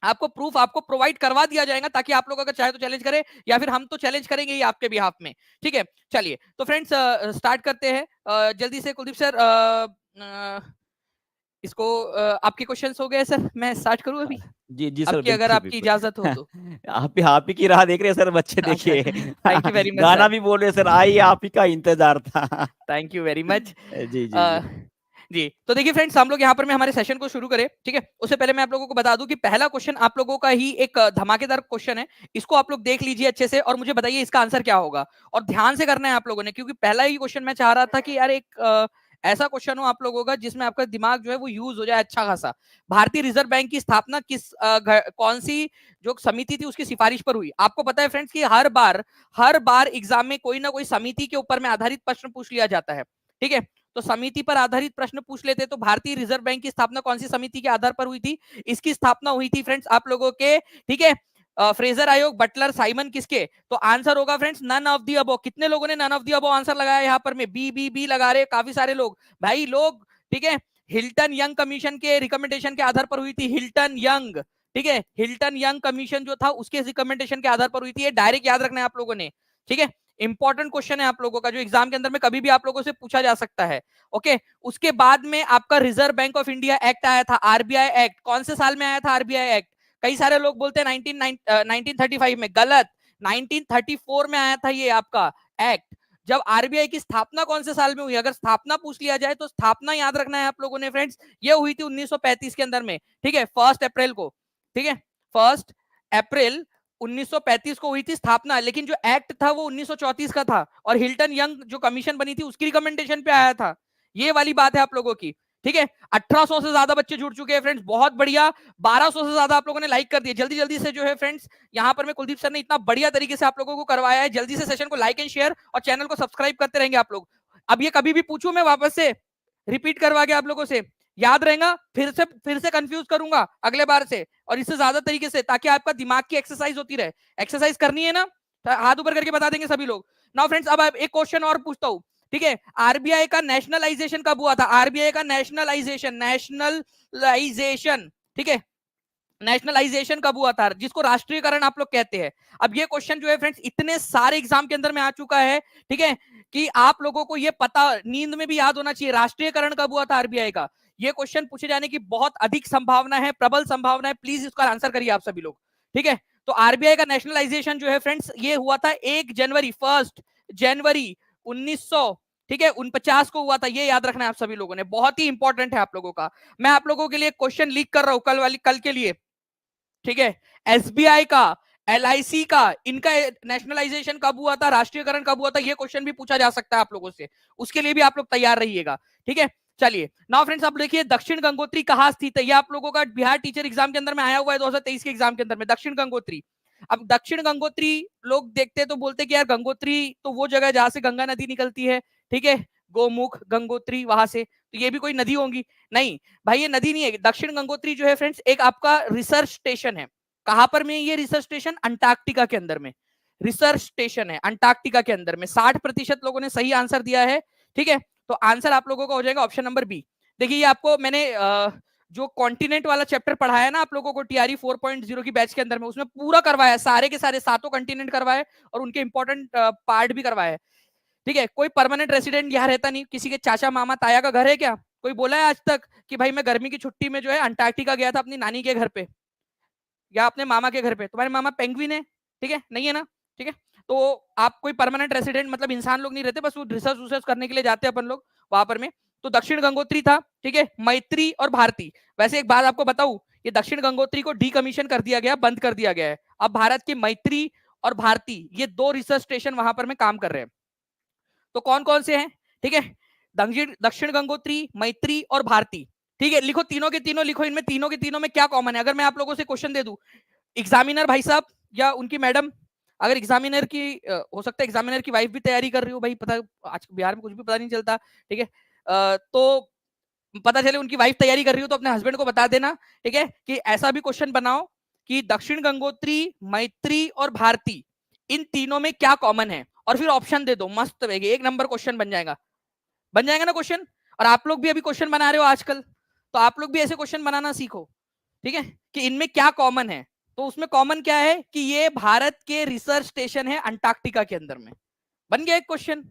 आपको प्रूफ आपको प्रोवाइड करवा दिया जाएगा, ताकि आप लोग अगर चाहे तो चैलेंज करें, या फिर हम तो चैलेंज करेंगे ही आपके बिहाफ में। ठीक है, चलिए तो फ्रेंड्स स्टार्ट करते हैं जल्दी से। कुलदीप सर, इसको आपके क्वेश्चंस हो गए सर, मैं स्टार्ट करूं अभी? जी जी सर, आपकी अगर बिल्कुल आपकी बिल्कुल। इजाजत हो तो। आप ही की राह देख रहे हैं सर बच्चे, अच्छा, देखिए। थैंक यू वेरी मच गाना सर, भी बोल रहे हैं सर, आइए आप ही का इंतजार था। Thank you very much. जी जी जी। जी, तो देखिए फ्रेंड्स, हम लोग यहाँ पर में हमारे सेशन को शुरू करें। ठीक है, उससे पहले मैं आप लोगों को बता दूं कि पहला क्वेश्चन आप लोगों का ही एक धमाकेदार क्वेश्चन है। इसको आप लोग देख लीजिए अच्छे से, और मुझे बताइए इसका आंसर क्या होगा, और ध्यान से करना है आप लोगों ने, क्योंकि पहला ही क्वेश्चन मैं चाह रहा था कि यार एक ऐसा क्वेश्चन हो आप लोगों का जिसमें आपका दिमाग जो है वो यूज हो जाए अच्छा खासा। भारतीय रिजर्व बैंक की स्थापना कौन सी जो समिति थी उसकी सिफारिश पर हुई? आपको पता है फ्रेंड्स कि हर बार एग्जाम में कोई ना कोई समिति के ऊपर में आधारित प्रश्न पूछ लिया जाता है। ठीक है, तो समिति पर आधारित प्रश्न पूछ लेते। तो भारतीय रिजर्व बैंक की स्थापना कौन सी समिति के आधार पर हुई थी? इसकी स्थापना हुई थी फ्रेंड्स आप लोगों के, ठीक है, फ्रेजर आयोग, बटलर, साइमन, किसके? तो आंसर होगा friends none of the above. कितने लोगों ने none of the above answer लगाया यहाँ पर में? बी लगा रहे काफी सारे लोग भाई लोग। ठीक है, हिल्टन यंग कमीशन के रिकमेंडेशन के आधार पर हुई थी, हिल्टन यंग। ठीक है, हिल्टन यंग कमीशन जो था उसके रिकमेंडेशन के आधार पर हुई थी। ये डायरेक्ट याद रखना है आप लोगों ने। ठीक है, इंपॉर्टेंट क्वेश्चन है आप लोगों का, जो एग्जाम के अंदर में कभी भी आप लोगों से पूछा जा सकता है। ओके, उसके बाद में आपका reserve bank of India act आया था, आरबीआई एक्ट। कौन से साल में आया था आरबीआई एक्ट? कई सारे लोग बोलते हैं 1935 में, गलत। 1934 में आया था ये आपका एक्ट। जब आरबीआई की स्थापना कौन से साल में हुई, अगर स्थापना पूछ लिया जाए तो स्थापना याद रखना है आप लोगों ने फ्रेंड्स, ये हुई थी 1935 के अंदर में। ठीक है, 1 अप्रैल को। ठीक है, 1 अप्रैल 1935 को हुई थी स्थापना, लेकिन जो एक्ट था वो 1934 का था, और हिल्टन यंग जो कमीशन बनी थी उसकी रिकमेंडेशन पे आया था। ये वाली बात है आप लोगों की। ठीक है, 1800 से ज्यादा बच्चे जुड़ चुके हैं फ्रेंड्स, बहुत बढ़िया। 1200 से ज्यादा आप लोगों ने लाइक कर दिया। जल्दी जल्दी से जो है फ्रेंड्स, यहाँ पर मैं कुलदीप सर ने इतना बढ़िया तरीके से आप लोगों को करवाया है। जल्दी से सेशन को लाइक एंड शेयर और चैनल को सब्सक्राइब करते रहेंगे आप लोग। अब ये कभी भी पूछूं मैं वापस से रिपीट करवा के आप लोगों से, याद रहेगा? फिर से कंफ्यूज करूंगा अगले बार से, और इससे ज्यादा तरीके से, ताकि आपका दिमाग की एक्सरसाइज होती रहे। एक्सरसाइज करनी है ना, हाथ ऊपर करके बता देंगे सभी लोग। नाउ फ्रेंड्स, अब एक क्वेश्चन और पूछता हूं। ठीक है, आरबीआई का नेशनलाइजेशन कब हुआ था? आरबीआई का नेशनलाइजेशन, ठीक है, नेशनलाइजेशन कब हुआ था, जिसको राष्ट्रीयकरण आप लोग कहते हैं? अब ये क्वेश्चन जो है फ्रेंड्स इतने सारे एग्जाम के अंदर में आ चुका है, ठीक है, कि आप लोगों को ये पता, नींद में भी याद होना चाहिए, राष्ट्रीयकरण कब हुआ था आरबीआई का। ये क्वेश्चन पूछे जाने की बहुत अधिक संभावना है, प्रबल संभावना है। प्लीज इसका आंसर करिए आप सभी लोग। ठीक है, तो आरबीआई का नेशनलाइजेशन जो है फ्रेंड्स ये हुआ था 1 जनवरी 1900 ठीक है 49 को हुआ था। ये याद रखना है आप सभी लोगों ने, बहुत ही इंपॉर्टेंट है आप लोगों का। मैं आप लोगों के लिए क्वेश्चन लीक कर रहा हूं कल के लिए, ठीक है। एसबीआई का, एलआईसी का, इनका नेशनलाइजेशन कब हुआ था, राष्ट्रीयकरण कब हुआ था, ये क्वेश्चन भी पूछा जा सकता है आप लोगों से, उसके लिए भी आप लोग तैयार रहिएगा, ठीक है। चलिए नाउ फ्रेंड्स आप देखिए दक्षिण गंगोत्री कहां स्थित है, ये आप लोगों का बिहार टीचर एग्जाम के अंदर में आया हुआ है 2023 के एग्जाम के अंदर में, दक्षिण गंगोत्री। अब दक्षिण गंगोत्री लोग देखते तो बोलते कि यार गंगोत्री तो वो जगह जहां से गंगा नदी निकलती है, ठीक है, गोमुख गंगोत्री वहां से, तो ये भी कोई नदी होंगी, नहीं भाई ये नदी नहीं है। दक्षिण गंगोत्री जो है फ्रेंड्स एक आपका रिसर्च स्टेशन है। कहां पर में ये रिसर्च स्टेशन, अंटार्कटिका के अंदर में रिसर्च स्टेशन है, अंटार्कटिका के अंदर में। 60% लोगों ने सही आंसर दिया है, ठीक है। तो आंसर आप लोगों का हो जाएगा ऑप्शन नंबर बी। देखिए ये आपको मैंने जो कॉन्टिनेंट वाला चैप्टर पढ़ाया ना आप लोगों को टीआरई 4.0 की बैच के अंदर में, उसमें पूरा करवाया, सारे के सारे 7 कॉन्टिनेंट करवाए और उनके इंपॉर्टेंट पार्ट भी करवाए, ठीक है। कोई परमानेंट रेसिडेंट यहाँ रहता नहीं, किसी के चाचा मामा ताया का घर है क्या, कोई बोला है आज तक कि भाई मैं गर्मी की छुट्टी में जो है अंटार्कटिका गया था अपनी नानी के घर पे या अपने मामा के घर पे, तुम्हारे मामा पेंगुइन है, ठीक है, नहीं है ना, ठीक है। तो आप कोई परमानेंट रेसिडेंट मतलब इंसान लोग नहीं रहते, बस वो रिसर्च करने के लिए जाते हैं अपन लोग वहां पर में। तो दक्षिण गंगोत्री था, ठीक है, मैत्री और भारती। वैसे एक बात आपको बताऊं, ये दक्षिण गंगोत्री को डीकमीशन कर दिया गया, बंद कर दिया गया है। अब भारत की मैत्री और भारती ये 2 रिसर्च स्टेशन वहां पर में काम कर रहे हैं। तो कौन कौन से हैं, ठीक है, दक्षिण गंगोत्री, मैत्री और भारती, ठीक है। लिखो तीनों के तीनों, लिखो इनमें तीनों के तीनों में क्या कॉमन है। अगर मैं आप लोगों से क्वेश्चन दे दूं, एग्जामिनर भाई साहब या उनकी मैडम, अगर एग्जामिनर की हो सकता है एग्जामिनर की वाइफ भी तैयारी कर रही हो, भाई पता आज बिहार में कुछ भी पता नहीं चलता, ठीक है। तो पता चले उनकी वाइफ तैयारी कर रही हो तो अपने हस्बैंड को बता देना, ठीक है, कि ऐसा भी क्वेश्चन बनाओ कि दक्षिण गंगोत्री, मैत्री और भारती इन तीनों में क्या कॉमन है, और फिर ऑप्शन दे दो, मस्त रहेगी, एक नंबर क्वेश्चन बन जाएगा ना क्वेश्चन। और आप लोग भी अभी क्वेश्चन बना रहे हो आजकल, तो आप लोग भी ऐसे क्वेश्चन बनाना सीखो, ठीक है, कि इनमें क्या कॉमन है। तो उसमें कॉमन क्या है कि ये भारत के रिसर्च स्टेशन है अंटार्कटिका के अंदर में, बन गया एक क्वेश्चन,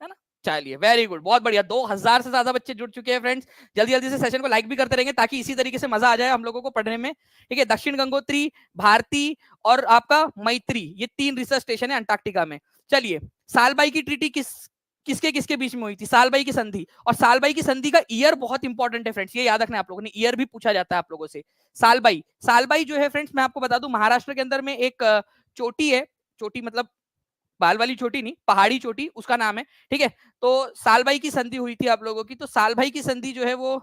है ना। चलिए वेरी गुड, बहुत बढ़िया, 2000 से ज्यादा बच्चे जुड़ चुके हैं फ्रेंड्स। जल्दी जल्दी से सेशन को लाइक भी करते रहेंगे ताकि इसी तरीके से मजा आ जाए हम लोगों को पढ़ने में, ठीक है। दक्षिण गंगोत्री, भारती और आपका मैत्री, ये 3 रिसर्च स्टेशन है अंटार्कटिका में। चलिए सालबाई की ट्रीटी किसके किसके बीच में हुई थी, सालबाई की संधि। और सालबाई की संधि का ईयर बहुत इंपॉर्टेंट है फ्रेंड्स, ये याद रखना है आप लोगों ने, ईयर भी पूछा जाता है आप लोगों से। सालबाई जो है फ्रेंड्स मैं आपको बता दूं, महाराष्ट्र के अंदर में एक चोटी है, चोटी मतलब बाल वाली चोटी नहीं, पहाड़ी चोटी उसका नाम है, ठीक है। तो सालबाई की संधि हुई थी आप लोगों की। तो सालबाई की संधि जो है वो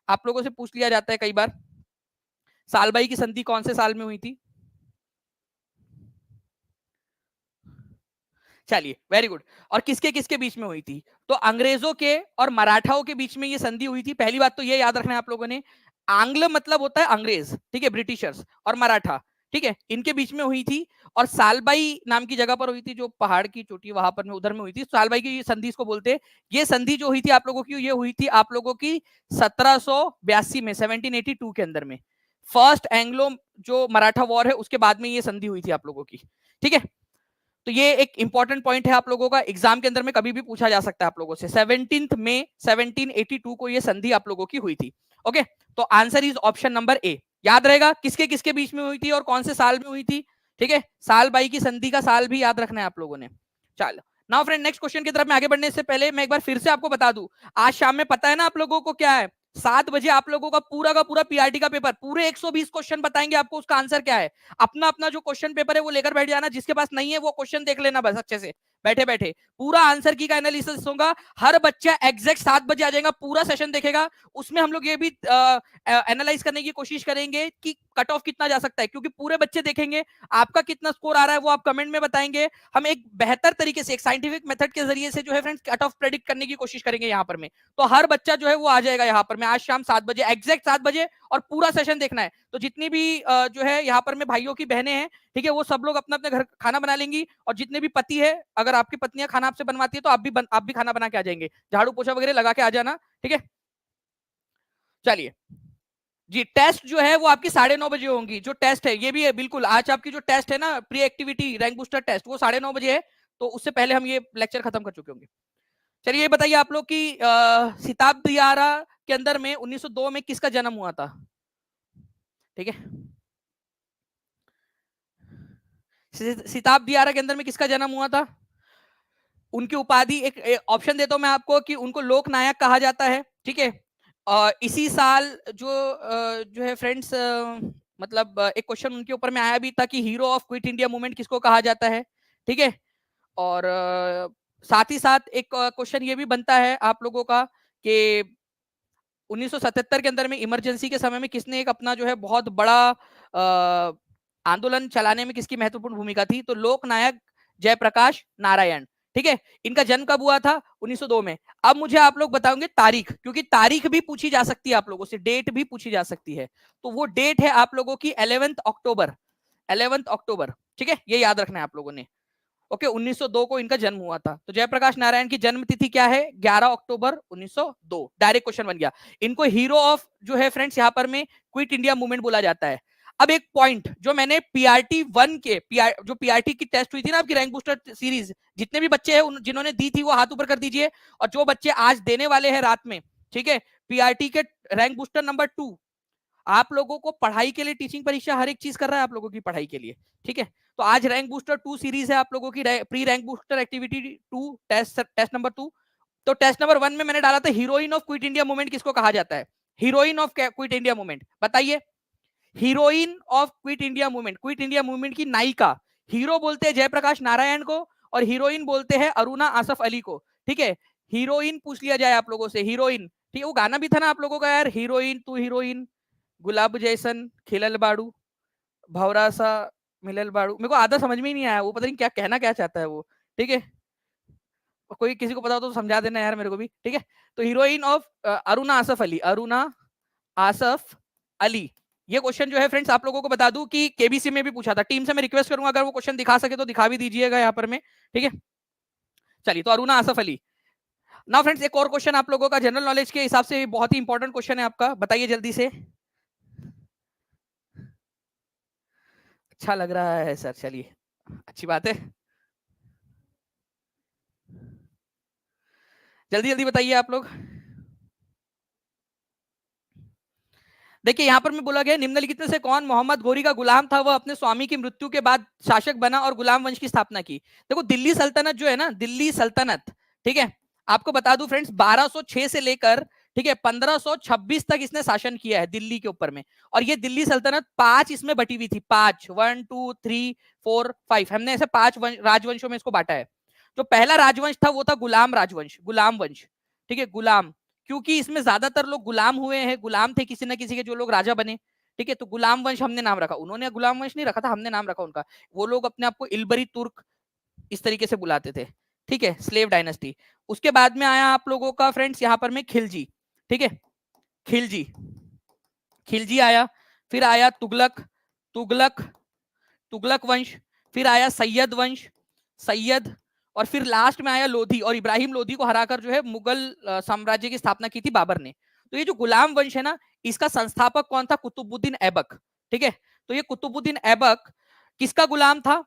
आप लोगों से पूछ लिया जाता है कई बार, सालबाई की संधि कौन से साल में हुई थी। चलिए वेरी गुड, और किसके किसके बीच में हुई थी, तो अंग्रेजों के और मराठाओं के बीच में ये संधि हुई थी। पहली बात तो ये याद रखना है आप लोगों ने, आंग्ल मतलब होता है अंग्रेज, ठीक है, ब्रिटिशर्स, और मराठा, ठीक है, इनके बीच में हुई थी। और सालबाई नाम की जगह पर हुई थी, जो पहाड़ की चोटी वहां पर में उधर में हुई थी, सालबाई की संधि इसको बोलते हैं। ये संधि जो हुई थी आप लोगों की, ये हुई थी आप लोगों की 1782 में, 1782 के अंदर में, फर्स्ट एंग्लो जो मराठा वॉर है उसके बाद में ये संधि हुई थी आप लोगों की, ठीक है। तो ये एक इंपॉर्टेंट पॉइंट है आप लोगों का, एग्जाम के अंदर में कभी भी पूछा जा सकता है आप लोगों से। 17 मई 1782 को ये संधि आप लोगों की हुई थी, ओके। तो answer is option number A. याद रहेगा किसके किसके बीच में हुई थी और कौन से साल में हुई थी, ठीक है। साल बाई की संधि का साल भी याद रखना है आप लोगों ने। चलो नाउ फ्रेंड नेक्स्ट क्वेश्चन की तरफ में आगे बढ़ने से पहले मैं एक बार फिर से आपको बता दूं, आज शाम में पता है ना आप लोगों को क्या है, 7 बजे आप लोगों का पूरा पीआरटी का पेपर, पूरे 120 क्वेश्चन बताएंगे आपको, उसका आंसर क्या है। अपना अपना जो क्वेश्चन पेपर है वो लेकर बैठ जाना, जिसके पास नहीं है वो क्वेश्चन देख लेना बस अच्छे से बैठे बैठे, पूरा आंसर की का एनालिसिस होगा। हर बच्चा एग्जैक्ट 7 बजे आ जाएगा, पूरा सेशन देखेगा। उसमें हम लोग ये भी एनालाइज करने की कोशिश करेंगे कि कट ऑफ कितना जा सकता है, क्योंकि पूरे बच्चे देखेंगे, आपका कितना स्कोर आ रहा है वो आप कमेंट में बताएंगे। हम एक बेहतर तरीके से एक साइंटिफिक मेथड के जरिए से जो है फ्रेंड्स कट ऑफ प्रेडिक्ट करने की कोशिश करेंगे यहाँ पर में। तो हर बच्चा जो है वो आ जाएगा यहाँ पर में आज शाम 7 बजे, एग्जैक्ट 7 बजे, और पूरा सेशन देखना है। तो जितनी भी जो है यहाँ पर में भाइयों की बहनें हैं, ठीक है, वो सब लोग अपना अपने घर खाना बना लेंगी। और जितने भी पति है, अगर आपकी पत्नियां खाना आपसे बनवाती है तो आप भी खाना बना के आ जाएंगे, झाड़ू पोछा वगैरह लगा के आ जाना, ठीक है। चलिए जी, टेस्ट जो है वो आपकी 9:30 बजे होंगी। जो टेस्ट है ये भी है बिल्कुल, आज आपकी जो टेस्ट है ना, pre activity rank booster test, वो 9:30 बजे है। तो उससे पहले हम ये लेक्चर खत्म कर चुके होंगे। चलिए ये बताइए आप लोग की सिताब दियारा के अंदर में 1902 में किसका जन्म हुआ था, ठीक है। सिताब के अंदर में किसका जन्म हुआ था? उनकी उपाधि एक ऑप्शन देता हूं मैं आपको कि उनको लोक नायक कहा जाता है, ठीक है। इसी साल जो है फ्रेंड्स, मतलब एक क्वेश्चन उनके ऊपर में आया भी था कि hero of Quit India movement किसको कहा जाता है, ठीक है। और साथ ही साथ एक क्वेश्चन ये भी बनता है आप लोगों का कि 1977 के अंदर में इमरजेंसी के समय में किसने एक अपना जो है बहुत बड़ा आंदोलन चलाने में किसकी महत्वपूर्ण भूमिका थी? तो लोक नायक जयप्रकाश नारायण, ठीक है। इनका जन्म कब हुआ था? 1902 में। अब मुझे आप लोग बताओगे तारीख, क्योंकि तारीख भी पूछी जा सकती है आप लोगों से, डेट भी पूछी जा सकती है। तो वो डेट है आप लोगों की 11 अक्टूबर, 11 अक्टूबर, ठीक है। ये याद रखना है आप लोगों ने। ओके, 1902 को इनका जन्म हुआ था। तो जयप्रकाश नारायण की जन्म तिथि क्या है? 11 अक्टूबर 1902। डायरेक्ट क्वेश्चन बन गया। इनको हीरो ऑफ जो है फ्रेंड्स यहाँ पर में क्विट इंडिया मूवमेंट बोला जाता है। अब एक पॉइंट जो मैंने पीआरटी 1 के जो पीआरटी की टेस्ट हुई थी ना आपकी रैंक बूस्टर सीरीज, जितने भी बच्चे हैं जिन्होंने दी थी वो हाथ ऊपर कर दीजिए, और जो बच्चे आज देने वाले हैं रात में, ठीक है, पीआरटी के रैंक बूस्टर नंबर 2, आप लोगों को पढ़ाई के लिए टीचिंग परीक्षा हर एक चीज कर रहा है आप लोगों की पढ़ाई के लिए, ठीक है। तो आज रैंक बूस्टर 2 सीरीज है आप लोगों की, pre rank booster activity 2 test number 2। तो टेस्ट नंबर 1 में मैंने डाला था heroine of Quit India movement किसको कहा जाता है? Heroine of Quit India movement, बताइए। Heroine of Quit India movement, Quit India movement की नायिका, हीरो बोलते हैं जयप्रकाश नारायण को और हीरोइन बोलते हैं अरुणा आसफ अली को, ठीक है। हीरोइन पूछ लिया जाए आप लोगों से, हीरोइन, ठीक है। वो गाना भी था ना आप लोगों का यार, हीरोइन तू हीरोइन, गुलाब जैसन खिलल बाड़ू, भवरा सा मिलल बाड़ू। मेरे को आधा समझ में ही नहीं आया, वो पता नहीं क्या कहना क्या चाहता है वो, ठीक है। कोई किसी को पता हो तो समझा देना यार मेरे को भी, ठीक है। तो हीरोइन ऑफ अरुणा आसफ अली, अरुणा आसफ अली। ये क्वेश्चन जो है फ्रेंड्स आप लोगों को बता दूं कि केबीसी में भी पूछा था। टीम से मैं रिक्वेस्ट करूंगा अगर वो क्वेश्चन दिखा सके तो दिखा भी दीजिएगा यहाँ पर में, ठीक है। चलिए, तो अरुणा आसफ अली। नाउ फ्रेंड्स एक और क्वेश्चन आप लोगों का जनरल नॉलेज के हिसाब से बहुत ही इंपॉर्टेंट क्वेश्चन है आपका, बताइए जल्दी से। अच्छा लग रहा है सर, चलिए अच्छी बात है, जल्दी जल्दी बताइए आप लोग। देखिए यहाँ पर मैं बोला गया निम्नलिखित में से कौन मोहम्मद गोरी का गुलाम था? वह अपने स्वामी की मृत्यु के बाद शासक बना और गुलाम वंश की स्थापना की। देखो दिल्ली सल्तनत जो है ना, दिल्ली सल्तनत, ठीक है, आपको बता दूं फ्रेंड्स 1206 से लेकर, ठीक है, 1526 तक इसने शासन किया है दिल्ली के ऊपर में। और ये दिल्ली सल्तनत 5 इसमें बटी हुई थी, 5, 1 2 3 4 5, हमने ऐसे 5 राजवंशों में इसको बांटा है। जो पहला राजवंश था वो था गुलाम राजवंश, गुलाम वंश, ठीक है, गुलाम, क्योंकि इसमें ज्यादातर लोग गुलाम हुए हैं, गुलाम थे किसी ना किसी के जो लोग राजा बने, ठीक है। तो गुलाम वंश हमने नाम रखा, उन्होंने गुलाम वंश नहीं रखा था, हमने नाम रखा उनका। वो लोग अपने आप को इलबरी तुर्क इस तरीके से बुलाते थे, ठीक है, स्लेव डायनेस्टी। उसके बाद में आया आप लोगों का फ्रेंड्स यहाँ पर में खिलजी, ठीक है, खिलजी, खिलजी आया। फिर आया तुगलक, तुगलक, तुगलक वंश। फिर आया सैयद वंश, सैयद। और फिर लास्ट में आया लोधी, और इब्राहिम लोधी को हराकर जो है मुगल साम्राज्य की स्थापना की थी बाबर ने। तो ये जो गुलाम वंश है ना, इसका संस्थापक कौन था? कुतुबुद्दीन ऐबक, ठीक है। तो ये कुतुबुद्दीन ऐबक किसका गुलाम था?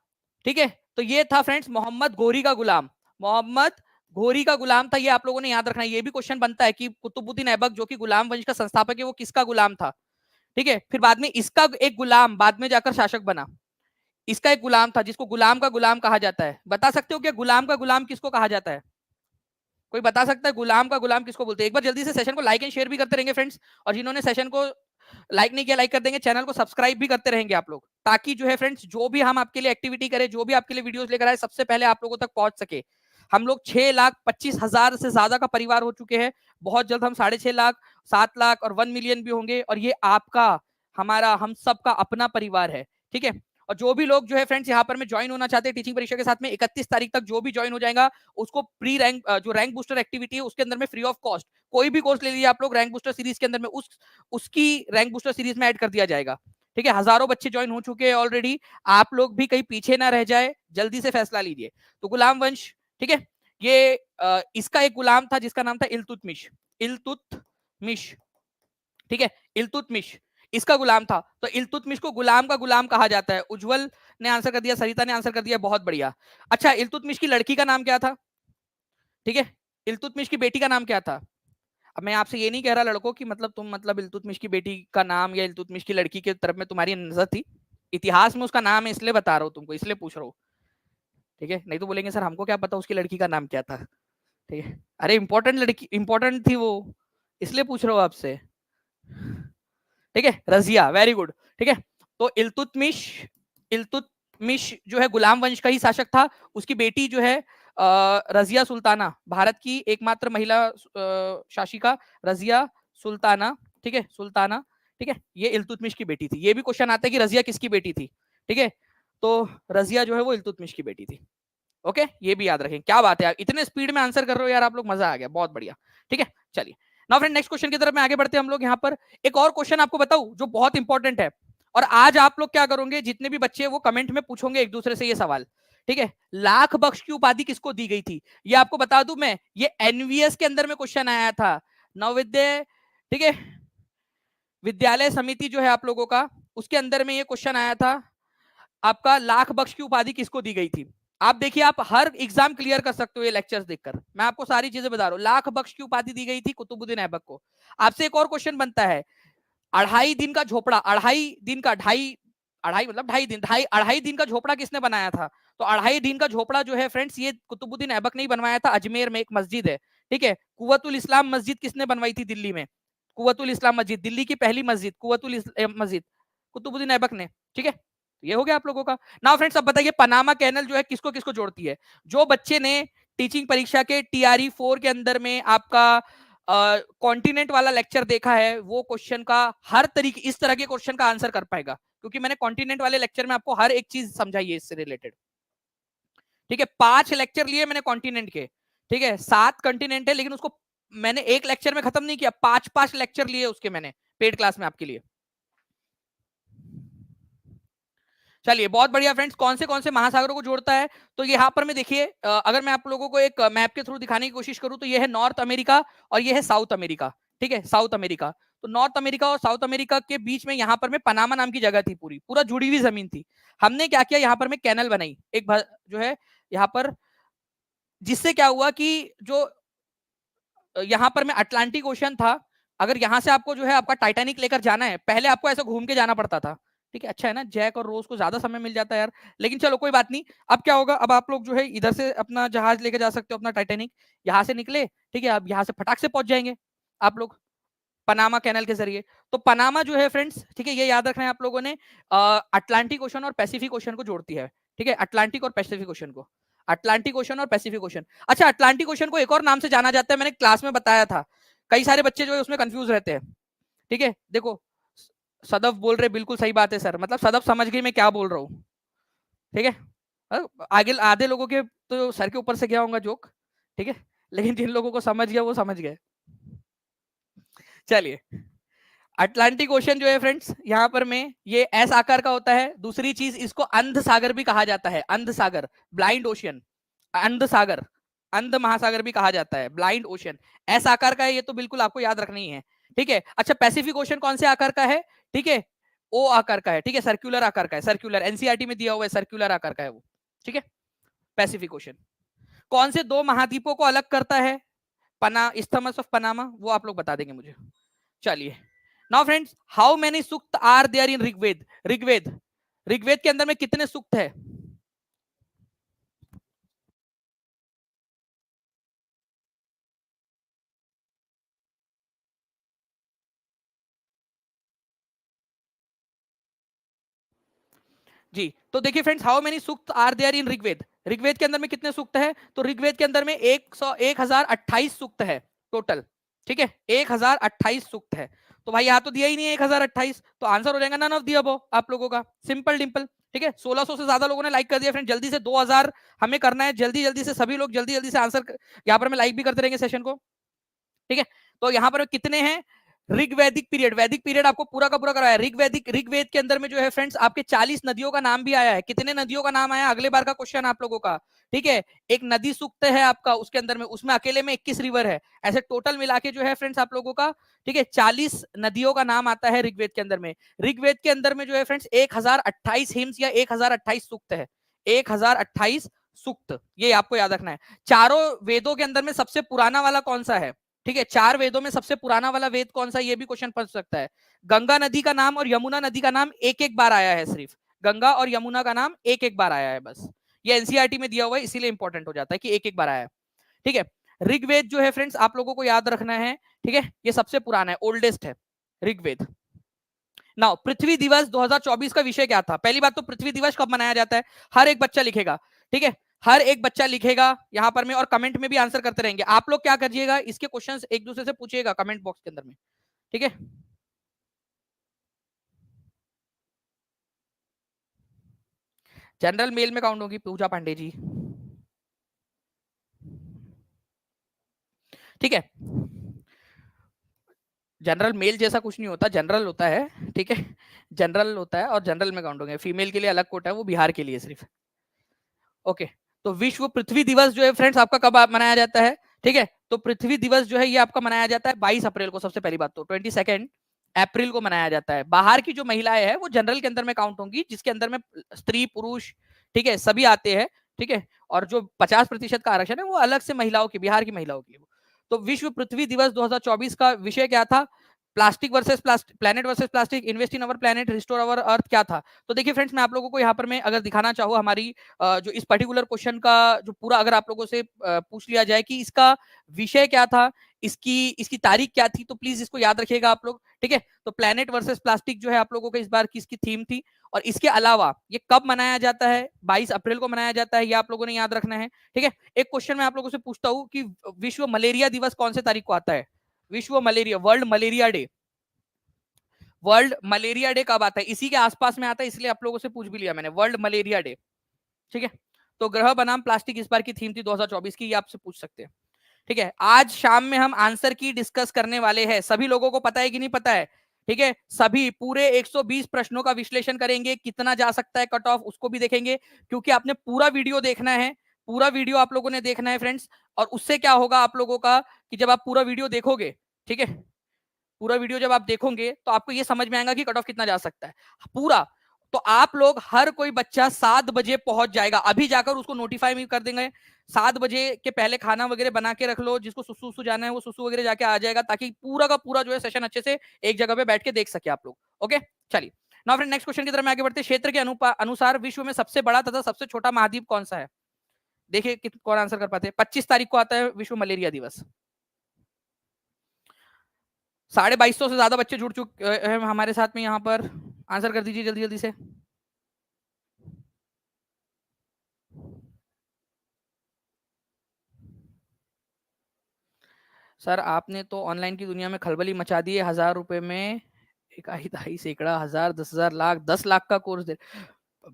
ठीक है, तो ये था फ्रेंड्स मोहम्मद घोरी का गुलाम, मोहम्मद घोरी का गुलाम था। ये आप लोगों ने याद रखना है, ये भी क्वेश्चन बनता है कि कुतुबुद्दीन ऐबक जो कि गुलाम वंश का संस्थापक है वो किसका गुलाम था, ठीक है। फिर बाद में इसका एक गुलाम बाद में जाकर शासक बना, इसका एक गुलाम था जिसको गुलाम का गुलाम कहा जाता है। बता सकते हो कि गुलाम का गुलाम किसको कहा जाता है? कोई बता सकता है गुलाम का गुलाम किसको बोलते हैं? एक बार जल्दी से सेशन को लाइक एंड शेयर भी करते रहेंगे फ्रेंड्स, और जिन्होंने सेशन को लाइक नहीं किया लाइक कर देंगे, चैनल को सब्सक्राइब भी करते रहेंगे आप लोग, ताकि जो है फ्रेंड्स जो भी हम आपके लिए एक्टिविटी करें, जो भी आपके लिए वीडियोस लेकर आए, सबसे पहले आप लोगों तक पहुंच सके। हम लोग 6,25,000 से ज्यादा का परिवार हो चुके हैं, बहुत जल्द हम 6.5 लाख, 7 लाख और 1 मिलियन भी होंगे, और ये आपका, हमारा, हम सबका अपना परिवार है, ठीक है। और जो भी लोग जो है फ्रेंड्स यहाँ पर में ज्वाइन होना चाहते हैं टीचिंग परीक्षा के साथ में, 31 तारीख तक जो भी ज्वाइन हो जाएगा उसको प्री रैंक जो रैंक बूस्टर एक्टिविटी है उसके अंदर में फ्री ऑफ कॉस्ट कोई भी कोर्स ले लीजिए आप लोग, रैंक बूस्टर सीरीज के अंदर में उसकी रैंक बूस्टर सीरीज में ऐड कर दिया जाएगा, ठीक है। हजारों बच्चे ज्वाइन हो चुके हैं ऑलरेडी, आप लोग भी कहीं पीछे ना रह जाए, जल्दी से फैसला लीजिए। तो गुलाम वंश, ठीक है, ये इसका एक गुलाम था जिसका नाम था इल्तुतमिश, इल्तुतमिश, ठीक है, इल्तुतमिश इसका गुलाम था। तो इल्तुतमिश को गुलाम का गुलाम कहा जाता है। उज्जवल ने आंसर कर दिया, सरिता ने आंसर कर दिया, बहुत बढ़िया। अच्छा, इल्तुतमिश की लड़की का नाम क्या था? ठीक है, इल्तुतमिश की बेटी का नाम क्या था? अब मैं आपसे ये नहीं कह रहा लड़कों की मतलब तुम मतलब इल्तुतमिश की बेटी का नाम या इल्तुतमिश की लड़की के तरफ में तुम्हारी नजर थी, इतिहास में उसका नाम है, इसलिए बता रहा हूँ तुमको, इसलिए पूछ रहा हूँ, ठीक है? नहीं तो बोलेंगे सर हमको क्या पता उसकी लड़की का नाम क्या था, ठीक है? अरे इंपॉर्टेंट लड़की, इंपॉर्टेंट थी वो, इसलिए पूछ रहा हूँ आपसे, ठीक है? रजिया, वेरी गुड, ठीक है? तो इल्तुतमिश, इल्तुतमिश जो है गुलाम वंश का ही शासक था। उसकी बेटी जो है रजिया सुल्ताना, भारत की एकमात्र महिला शासिका रजिया सुल्ताना, ठीक है? सुल्ताना, ठीक है? ये इल्तुतमिश की बेटी थी। ये भी क्वेश्चन आता है कि रजिया किसकी बेटी थी, ठीक है? तो रजिया जो है वो इल्तुतमिश की बेटी थी। ओके, ये भी याद रखें। क्या बात है यार, इतने स्पीड में आंसर कर रहे हो यार आप लोग, मजा आ गया, बहुत बढ़िया, ठीक है? चलिए नाउ फ्रेंड नेक्स्ट क्वेश्चन की तरफ में आगे बढ़ते हैं हम लोग। यहाँ पर एक और क्वेश्चन आपको बताऊं जो बहुत इंपॉर्टेंट है, और आज आप लोग क्या करोगे, जितने भी बच्चे वो कमेंट में पूछोगे एक दूसरे से ये सवाल, ठीक है? लाख बख्श की उपाधि किसको दी गई थी, ये आपको बता दूं मैं, ये एनवीएस के अंदर में क्वेश्चन आया था, नवोदय, ठीक है? विद्यालय समिति जो है आप लोगों का, उसके अंदर में ये क्वेश्चन आया था आपका, लाख बख्श की उपाधि किसको दी गई थी। आप देखिए, आप हर एग्जाम क्लियर कर सकते हो ये लेक्चर्स देखकर, मैं आपको सारी चीजें बता रहा हूँ। लाख बख्श की उपाधि दी गई थी कुतुबुद्दीन ऐबक को। आपसे एक और क्वेश्चन बनता है, अढ़ाई दिन का झोपड़ा, अढ़ाई दिन का, ढाई, अढ़ाई मतलब ढाई दिन, अढ़ाई दिन का झोपड़ा किसने बनाया था? तो अढ़ाई दिन का झोपड़ा जो है फ्रेंड्स, ये कुतुबुद्दीन ऐबक ने ही बनवाया था। अजमेर में एक मस्जिद है, ठीक है? कुव्वतुल इस्लाम मस्जिद किसने बनवाई थी दिल्ली में? कुव्वतुल इस्लाम मस्जिद, दिल्ली की पहली मस्जिद कुव्वतुल मस्जिद, कुतुबुद्दीन ऐबक ने, ठीक है? ये हो गया आप लोगों का। नाउ फ्रेंड्स अब बताइए, पनामा कैनल जो है किसको किसको जोड़ती है? जो बच्चे ने टीचिंग परीक्षा के टीआरई 4 के अंदर में आपका कॉन्टिनेंट वाला लेक्चर देखा है, वो क्वेश्चन का हर तरीके, इस तरह के क्वेश्चन का आंसर कर पाएगा, क्योंकि मैंने कॉन्टिनेंट वाले लेक्चर में आपको हर एक चीज समझाई है इससे रिलेटेड, ठीक है? 5 लेक्चर लिए मैंने कॉन्टिनेंट के, ठीक है? 7 कॉन्टिनेंट है, लेकिन उसको मैंने एक लेक्चर में खत्म नहीं किया, 5-5 लेक्चर लिए उसके मैंने पेड क्लास में आपके लिए। चलिए बहुत बढ़िया फ्रेंड्स, कौन से महासागरों को जोड़ता है? तो यहाँ पर मैं देखिए, अगर मैं आप लोगों को एक मैप के थ्रू दिखाने की कोशिश करूं, तो ये है नॉर्थ अमेरिका और ये है साउथ अमेरिका, ठीक है? साउथ अमेरिका, तो नॉर्थ अमेरिका और साउथ अमेरिका के बीच में यहाँ पर में पनामा नाम की जगह थी, पूरा जुड़ी हुई जमीन थी। हमने क्या किया, यहाँ पर में कैनल बनाई एक जो है यहाँ पर, जिससे क्या हुआ कि जो यहाँ पर में अटलांटिक ओशन था, अगर यहाँ से आपको जो है आपका टाइटैनिक लेकर जाना है, पहले आपको ऐसा घूम के जाना पड़ता था, ठीक है? अच्छा है ना, जैक और रोज को ज्यादा समय मिल जाता है यार, लेकिन चलो कोई बात नहीं। अब क्या होगा, अब आप लोग जो है इधर से अपना जहाज लेके जा सकते हो, अपना टाइटैनिक यहाँ से निकले, ठीक है? अब यहाँ से फटाक से पहुंच जाएंगे आप लोग पनामा कैनल के जरिए। तो पनामा जो है फ्रेंड्स, ठीक है, ये याद रखना है आप लोगों ने, अटलांटिक ओशन और पैसिफिक ओशन को जोड़ती है, ठीक है? अटलांटिक और पैसिफिक ओशन को, अटलांटिक ओशन और पैसिफिक ओशन। अच्छा, अटलांटिक ओशन को एक और नाम से जाना जाता है, मैंने क्लास में बताया था, कई सारे बच्चे जो है उसमें कंफ्यूज रहते हैं, ठीक है? देखो सदफ बोल रहे बिल्कुल सही बात है सर, मतलब सदफ समझ गई मैं क्या बोल रहा हूँ, ठीक है? आगे आधे लोगों के तो सर के ऊपर से गया होगा जोक, ठीक है? लेकिन जिन लोगों को समझ गया वो समझ गए। चलिए, अटलांटिक ओशन जो है फ्रेंड्स, यहाँ पर में ये एस आकार का होता है। दूसरी चीज, इसको अंध सागर भी कहा जाता है, अंध सागर, ब्लाइंड ओशन, अंध सागर, अंध महासागर भी कहा जाता है, ब्लाइंड ओशन। एस आकार का है, ये तो बिल्कुल आपको याद रखना ही है, ठीक है? अच्छा, पैसिफिक ओशन कौन से आकार का है? ठीक है, ओ आकार का है, ठीक है? सर्कुलर आकार का है, सर्कुलर, एनसीईआरटी में दिया हुआ है, सर्कुलर आकार का है वो, ठीक है? पैसिफिक ओशन कौन से 2 महाद्वीपों को अलग करता है? पना, इस्थमस ऑफ पनामा, वो आप लोग बता देंगे मुझे। चलिए, now friends, how many sukta are there in Rigveda? Rigveda, Rigveda के अंदर में कितने सूक्त है? जी, तो देखिए friends, how many sukta are there in Rigveda? Rigveda के अंदर में कितने सूक्त है? तो ऋग्वेद के अंदर में 1028 सूक्त है टोटल, ठीक है? 1028 सूक्त है। तो भाई यहाँ तो दिया ही नहीं है 1028, तो आंसर हो जाएगा नन ऑफ द अबव आप लोगों का, सिंपल डिंपल, ठीक है? 1600 से ज्यादा लोगों ने लाइक कर दिया फ्रेंड, जल्दी से 2000 हमें करना है, जल्दी जल्दी से सभी लोग जल्दी जल्दी से आंसर यहाँ पर मैं लाइक भी करते रहेंगे सेशन को, ठीक है? तो यहाँ पर कितने हैं? ऋग्वैदिक पीरियड, वैदिक पीरियड आपको पूरा का पूरा कराया। ऋग्वेद के अंदर में जो है फ्रेंड्स आपके 40 नदियों का नाम भी आया है। कितने नदियों का नाम आया अगले बार का क्वेश्चन आप लोगों का, ठीक है? एक नदी सूक्त है आपका उसके अंदर में, उसमें अकेले में 21 रिवर है, ऐसे टोटल मिला के जो है फ्रेंड्स आप लोगों का, ठीक है, 40 नदियों का नाम आता है ऋग्वेद के अंदर में। ऋग्वेद के अंदर में जो है फ्रेंड्स 1028 हिम्स या 1028 सूक्त है, 1028 सूक्त, ये आपको याद रखना है। चारों वेदों के अंदर में सबसे पुराना वाला कौन सा है? ठीक है, 4 वेदों में सबसे पुराना वाला वेद कौन सा, ये भी क्वेश्चन पूछ सकता है। गंगा नदी का नाम और यमुना नदी का नाम एक एक बार आया है सिर्फ, गंगा और यमुना का नाम एक एक बार आया है, बस ये एनसीईआरटी में दिया हुआ है, इसीलिए इंपॉर्टेंट हो जाता है कि एक एक बार आया है। ठीक है, ऋग्वेद जो है फ्रेंड्स आप लोगों को याद रखना है, ठीक है, ये सबसे पुराना है, ओल्डेस्ट है ऋग्वेद। नाउ पृथ्वी दिवस 2024 का विषय क्या था? पहली बात तो पृथ्वी दिवस कब मनाया जाता है, हर एक बच्चा लिखेगा, ठीक है, हर एक बच्चा लिखेगा यहां पर में, और कमेंट में भी आंसर करते रहेंगे। आप लोग क्या करिएगा, इसके क्वेश्चंस एक दूसरे से पूछिएगा कमेंट बॉक्स के अंदर में, ठीक है। जनरल मेल में काउंट होगी पूजा पांडे जी, ठीक है। जनरल मेल जैसा कुछ नहीं होता, जनरल होता है, ठीक है, जनरल होता है और जनरल में काउंट होंगे। फीमेल के लिए अलग कोटा है, वो बिहार के लिए सिर्फ। ओके, तो विश्व पृथ्वी दिवस जो है फ्रेंड्स आपका कब मनाया जाता है? ठीक है, तो पृथ्वी दिवस जो है ये आपका मनाया जाता है 22 अप्रैल को। सबसे पहली बात तो 22 अप्रैल को मनाया जाता है। बाहर की जो महिलाएं हैं वो जनरल के अंदर में काउंट होंगी, जिसके अंदर में स्त्री पुरुष, ठीक है, सभी आते हैं, ठीक है, और जो 50% का आरक्षण है वो अलग से महिलाओं के, बिहार की महिलाओं के लिए। तो विश्व पृथ्वी दिवस 2024 का विषय क्या था? Plastic versus planet versus plastic, invest in our planet, restore our earth, क्या था? तो देखिए फ्रेंड्स, मैं आप लोगों को यहाँ पर मैं अगर दिखाना चाहूँ हमारी जो इस पर्टिकुलर क्वेश्चन का जो पूरा अगर आप लोगों से पूछ लिया जाए कि इसका विषय क्या था, इसकी तारीख क्या थी, तो प्लीज इसको याद रखिएगा आप लोग, ठीक है। तो प्लैनेट वर्सेस प्लास्टिक जो है आप लोगों का इस बार की इसकी थीम थी। और इसके अलावा ये कब मनाया जाता है? 22 अप्रैल को मनाया जाता है, ये आप लोगों ने याद रखना है, ठीक है। एक क्वेश्चन मैं आप लोगों से पूछता हूँ कि विश्व मलेरिया दिवस कौन से तारीख को आता है? विश्व malaria, world malaria day, world malaria day कब आता है? इसी के आसपास में आता है, इसलिए आप लोगों से पूछ भी लिया मैंने, वर्ल्ड मलेरिया डे, ठीक है। तो ग्रह बनाम प्लास्टिक इस बार की थीम थी 2024 की, ये आपसे पूछ सकते हैं, ठीक है। आज शाम में हम आंसर की डिस्कस करने वाले हैं, सभी लोगों को पता है कि नहीं पता है? ठीक है, सभी पूरे 120 प्रश्नों का विश्लेषण करेंगे, कितना जा सकता है कट ऑफ उसको भी देखेंगे, क्योंकि आपने पूरा वीडियो देखना है, पूरा वीडियो आप लोगों ने देखना है फ्रेंड्स। और उससे क्या होगा आप लोगों का कि जब आप पूरा वीडियो देखोगे, ठीक है, पूरा वीडियो जब आप देखोगे तो आपको ये समझ में आएगा कि कट ऑफ कितना जा सकता है पूरा। तो आप लोग, हर कोई बच्चा 7 बजे पहुंच जाएगा, अभी जाकर उसको नोटिफाई भी कर देंगे। 7 बजे के पहले खाना वगैरह बना के रख लो, जिसको सुसु सुसु जाना है वो सुसु वगैरह जाके आ जाएगा, ताकि पूरा का पूरा जो है सेशन अच्छे से एक जगह पे बैठ के देख सके आप लोग। ओके, चलिए नाउ फ्रेंड, नेक्स्ट क्वेश्चन की तरफ आगे बढ़ते हैं। क्षेत्र के अनुसार विश्व में सबसे बड़ा तथा सबसे छोटा महाद्वीप कौन सा है? देखिए कौन आंसर कर पाते हैं। 25 तारीख को आता है विश्व मलेरिया दिवस। 2250 से ज्यादा बच्चे जुड़ चुके हैं हमारे साथ में यहाँ पर। आंसर कर दीजिए जल्दी जल्दी से। सर आपने तो ऑनलाइन की दुनिया में खलबली मचा दी है। 1000 रुपए में इकाई दहाई सैकड़ा 1000 10,000 लाख 10 लाख का कोर्स दे।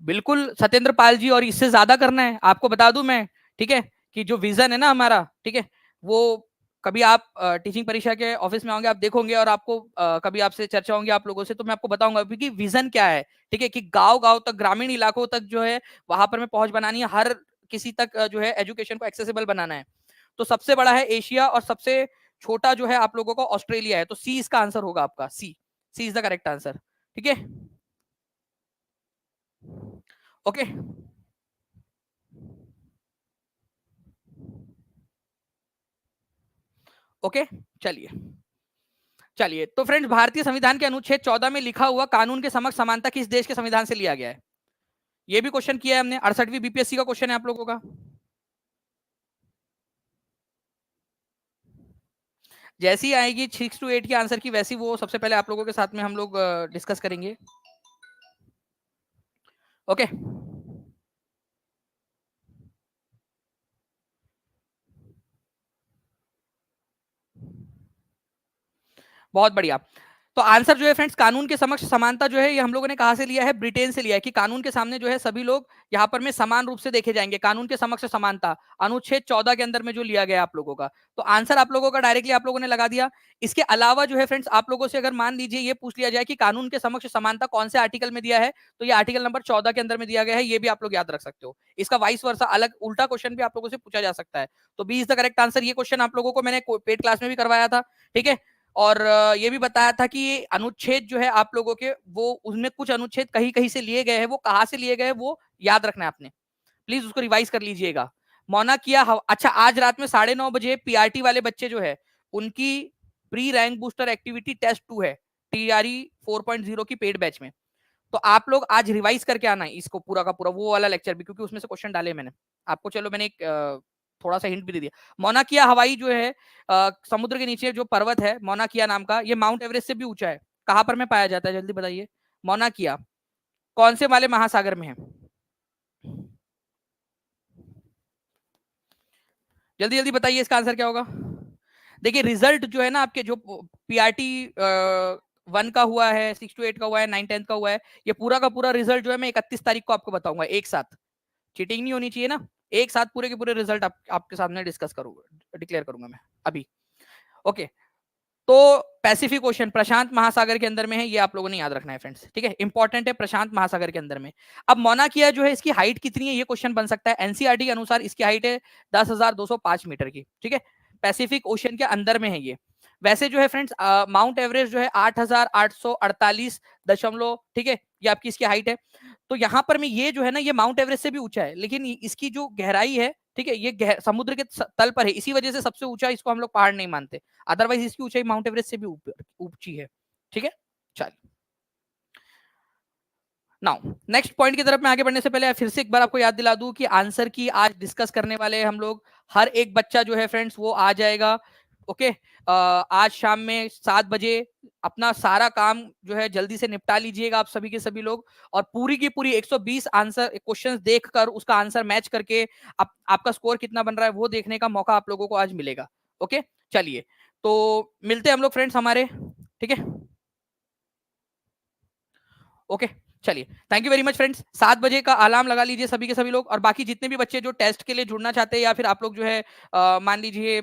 बिल्कुल सत्येंद्र पाल जी, और इससे ज्यादा करना है आपको बता दूं मैं, ठीक है, कि जो विजन है ना हमारा, ठीक है, वो कभी आप टीचिंग परीक्षा के ऑफिस में आओगे, आप देखोगे, और आपको कभी आपसे चर्चा होंगी आप लोगों से, तो मैं आपको बताऊंगा कि विजन क्या है, ठीक है, कि गांव गांव तक, ग्रामीण इलाकों तक जो है वहां पर में पहुंच बनानी है, हर किसी तक जो है एजुकेशन को एक्सेसिबल बनाना है। तो सबसे बड़ा है एशिया और सबसे छोटा जो है आप लोगों को ऑस्ट्रेलिया है। तो सी इसका आंसर होगा आपका, सी इज द करेक्ट आंसर, ठीक है। ओके, ओके, चलिए चलिए। तो फ्रेंड्स, भारतीय संविधान के अनुच्छेद 14 में लिखा हुआ कानून के समक्ष समानता किस देश के संविधान से लिया गया है? ये भी क्वेश्चन किया है हमने, 68वीं बीपीएससी का क्वेश्चन है आप लोगों का। जैसी आएगी 6 to 8 की आंसर की, वैसी वो सबसे पहले आप लोगों के साथ में हम लोग डिस्कस करेंगे। ओके, बहुत बढ़िया। तो आंसर जो है फ्रेंड्स, कानून के समक्ष समानता जो है ये हम लोगों ने कहां से लिया है? ब्रिटेन से लिया है, कि कानून के सामने जो है सभी लोग यहाँ पर में समान रूप से देखे जाएंगे। कानून के समक्ष समानता अनुच्छेद 14 के अंदर में जो लिया गया आप लोगों का, तो आंसर आप लोगों का डायरेक्टली आप लोगों ने लगा दिया। इसके अलावा जो है फ्रेंड्स, आप लोगों से अगर मान लीजिए ये पूछ लिया जाए कि कानून के समक्ष समानता कौन से आर्टिकल में दिया है, तो ये आर्टिकल नंबर 14 के अंदर में दिया गया है, ये भी आप लोग याद रख सकते हो। इसका वाइस वर्सा अलग उल्टा क्वेश्चन भी आप लोगों से पूछा जा सकता है। तो B is the correct answer. ये क्वेश्चन आप लोगों को मैंने पेड क्लास में भी करवाया था, ठीक है, और ये भी बताया था कि ये अनुच्छेद जो है आप लोगों के, वो उसमें कुछ अनुच्छेद कहीं कहीं से लिए गए हैं, वो कहां से लिए गए वो याद रखना है आपने, प्लीज उसको रिवाइज कर लीजिएगा। मौना किया अच्छा, आज रात में 9:30 बजे पीआरटी वाले बच्चे जो है उनकी pre rank booster activity test 2 है, टीआरई 4.0 की पेड बैच में। तो तो आप लोग आज रिवाइज करके आना है इसको पूरा का पूरा, वो वाला लेक्चर भी, क्योंकि उसमें से क्वेश्चन डाले मैंने आपको। चलो मैंने एक थोड़ा सा हिंट भी दे दिया। मौना किया हवाई जो है समुद्र के नीचे जो पर्वत है मौना किया नाम का, ये माउंट एवरेस्ट से भी ऊंचा है। कहां पर में पाया जाता है जल्दी बताइए? मौना किया कौन से वाले महासागर में है? जल्दी जल्दी बताइए इसका आंसर क्या होगा। देखिए रिजल्ट जो है ना आपके, जो पीआरटी 1 का हुआ है, 6 to 8 का हुआ है, 9 10 का हुआ है, ये पूरा का पूरा रिजल्ट जो है मैं 31 तारीख को आपको बताऊंगा एक साथ। चीटिंग नहीं होनी चाहिए ना, एक साथ पूरे के पूरे रिजल्ट आपके सामने डिस्कस करूंगा, डिक्लेयर करूंगा मैं अभी। ओके, तो पैसिफिक ओशन प्रशांत महासागर के अंदर में है, ये आप लोगों ने याद रखना है फ्रेंड्स, ठीक है, इंपॉर्टेंट है, प्रशांत महासागर के अंदर में। अब मौना किया जो है इसकी हाइट कितनी है, ये क्वेश्चन बन सकता है। एनसीईआरटी के अनुसार इसकी हाइट है 10,205 मीटर की, ठीक है, पैसिफिक ओशन के अंदर में है ये। वैसे जो है फ्रेंड्स माउंट एवरेस्ट जो है 8,848 दशमलव, ठीक है, ये आपकी इसकी हाइट है। तो यहाँ पर में ये जो है ना, ये माउंट एवरेस्ट से भी ऊंचा है, लेकिन इसकी जो गहराई है, ठीक है, ये समुद्र के तल पर है, इसी वजह से सबसे ऊंचा इसको हम लोग पहाड़ नहीं मानते। अदरवाइज इसकी ऊंचाई माउंट एवरेस्ट से भी ऊंची है, ठीक है। चलिए नाउ नेक्स्ट पॉइंट की तरफ मैं आगे बढ़ने से पहले फिर से एक बार आपको याद दिला दूं कि आंसर की आज डिस्कस करने वाले हैं हम लोग। हर एक बच्चा जो है फ्रेंड्स वो आ जाएगा, ओके। आज शाम में 7 बजे अपना सारा काम जो है जल्दी से निपटा लीजिएगा आप सभी के सभी लोग, और पूरी की पूरी 120 आंसर क्वेश्चंस देखकर उसका आंसर मैच करके आपका स्कोर कितना बन रहा है वो देखने का मौका आप लोगों को आज मिलेगा। ओके चलिए, तो मिलते हैं हम लोग फ्रेंड्स हमारे, ठीक है, ओके चलिए, thank you very much friends. 7 बजे का अलार्म लगा लीजिए सभी के सभी लोग, और बाकी जितने भी बच्चे जो टेस्ट के लिए जुड़ना चाहते हैं, या फिर आप लोग जो है मान लीजिए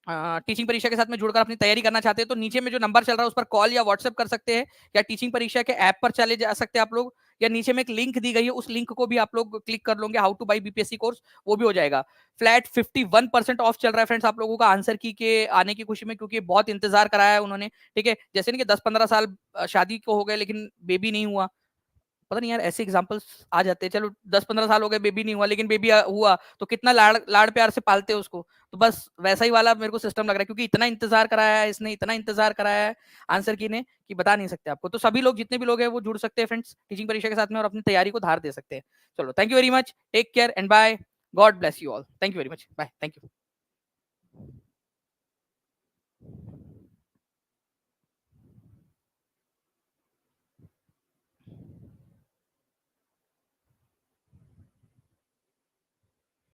टीचिंग परीक्षा के साथ में जुड़कर अपनी तैयारी करना चाहते हैं, तो नीचे में जो नंबर चल रहा है उस पर कॉल या व्हाट्सएप कर सकते हैं, या टीचिंग परीक्षा के ऐप पर चले जा सकते हैं आप लोग, या नीचे में एक लिंक दी गई है उस लिंक को भी आप लोग क्लिक कर लोगे, how two by BPSC course, वो भी हो जाएगा। फ्लैट 51% ऑफ चल रहा है फ्रेंड्स आप लोगों का आंसर की के आने की खुशी में, क्योंकि बहुत इंतजार कराया है उन्होंने, ठीक है। जैसे नहीं कि 10-15 साल शादी को हो गए लेकिन बेबी नहीं हुआ, पता नहीं यार ऐसे एग्जांपल्स आ जाते हैं। चलो 10-15 साल हो गए बेबी नहीं हुआ, लेकिन बेबी हुआ तो कितना लाड़ लाड़ प्यार से पालते हैं उसको। तो बस वैसा ही वाला मेरे को सिस्टम लग रहा है, क्योंकि इतना इंतजार कराया है इसने, इतना इंतजार कराया है आंसर की ने कि बता नहीं सकते आपको। तो सभी लोग जितने भी लोग हैं वो जुड़ सकते हैं फ्रेंड्स टीचिंग परीक्षा के साथ में, और अपनी तैयारी को धार दे सकते हैं। चलो thank you very much, take care and bye, God bless you all, thank you very much, bye, thank you.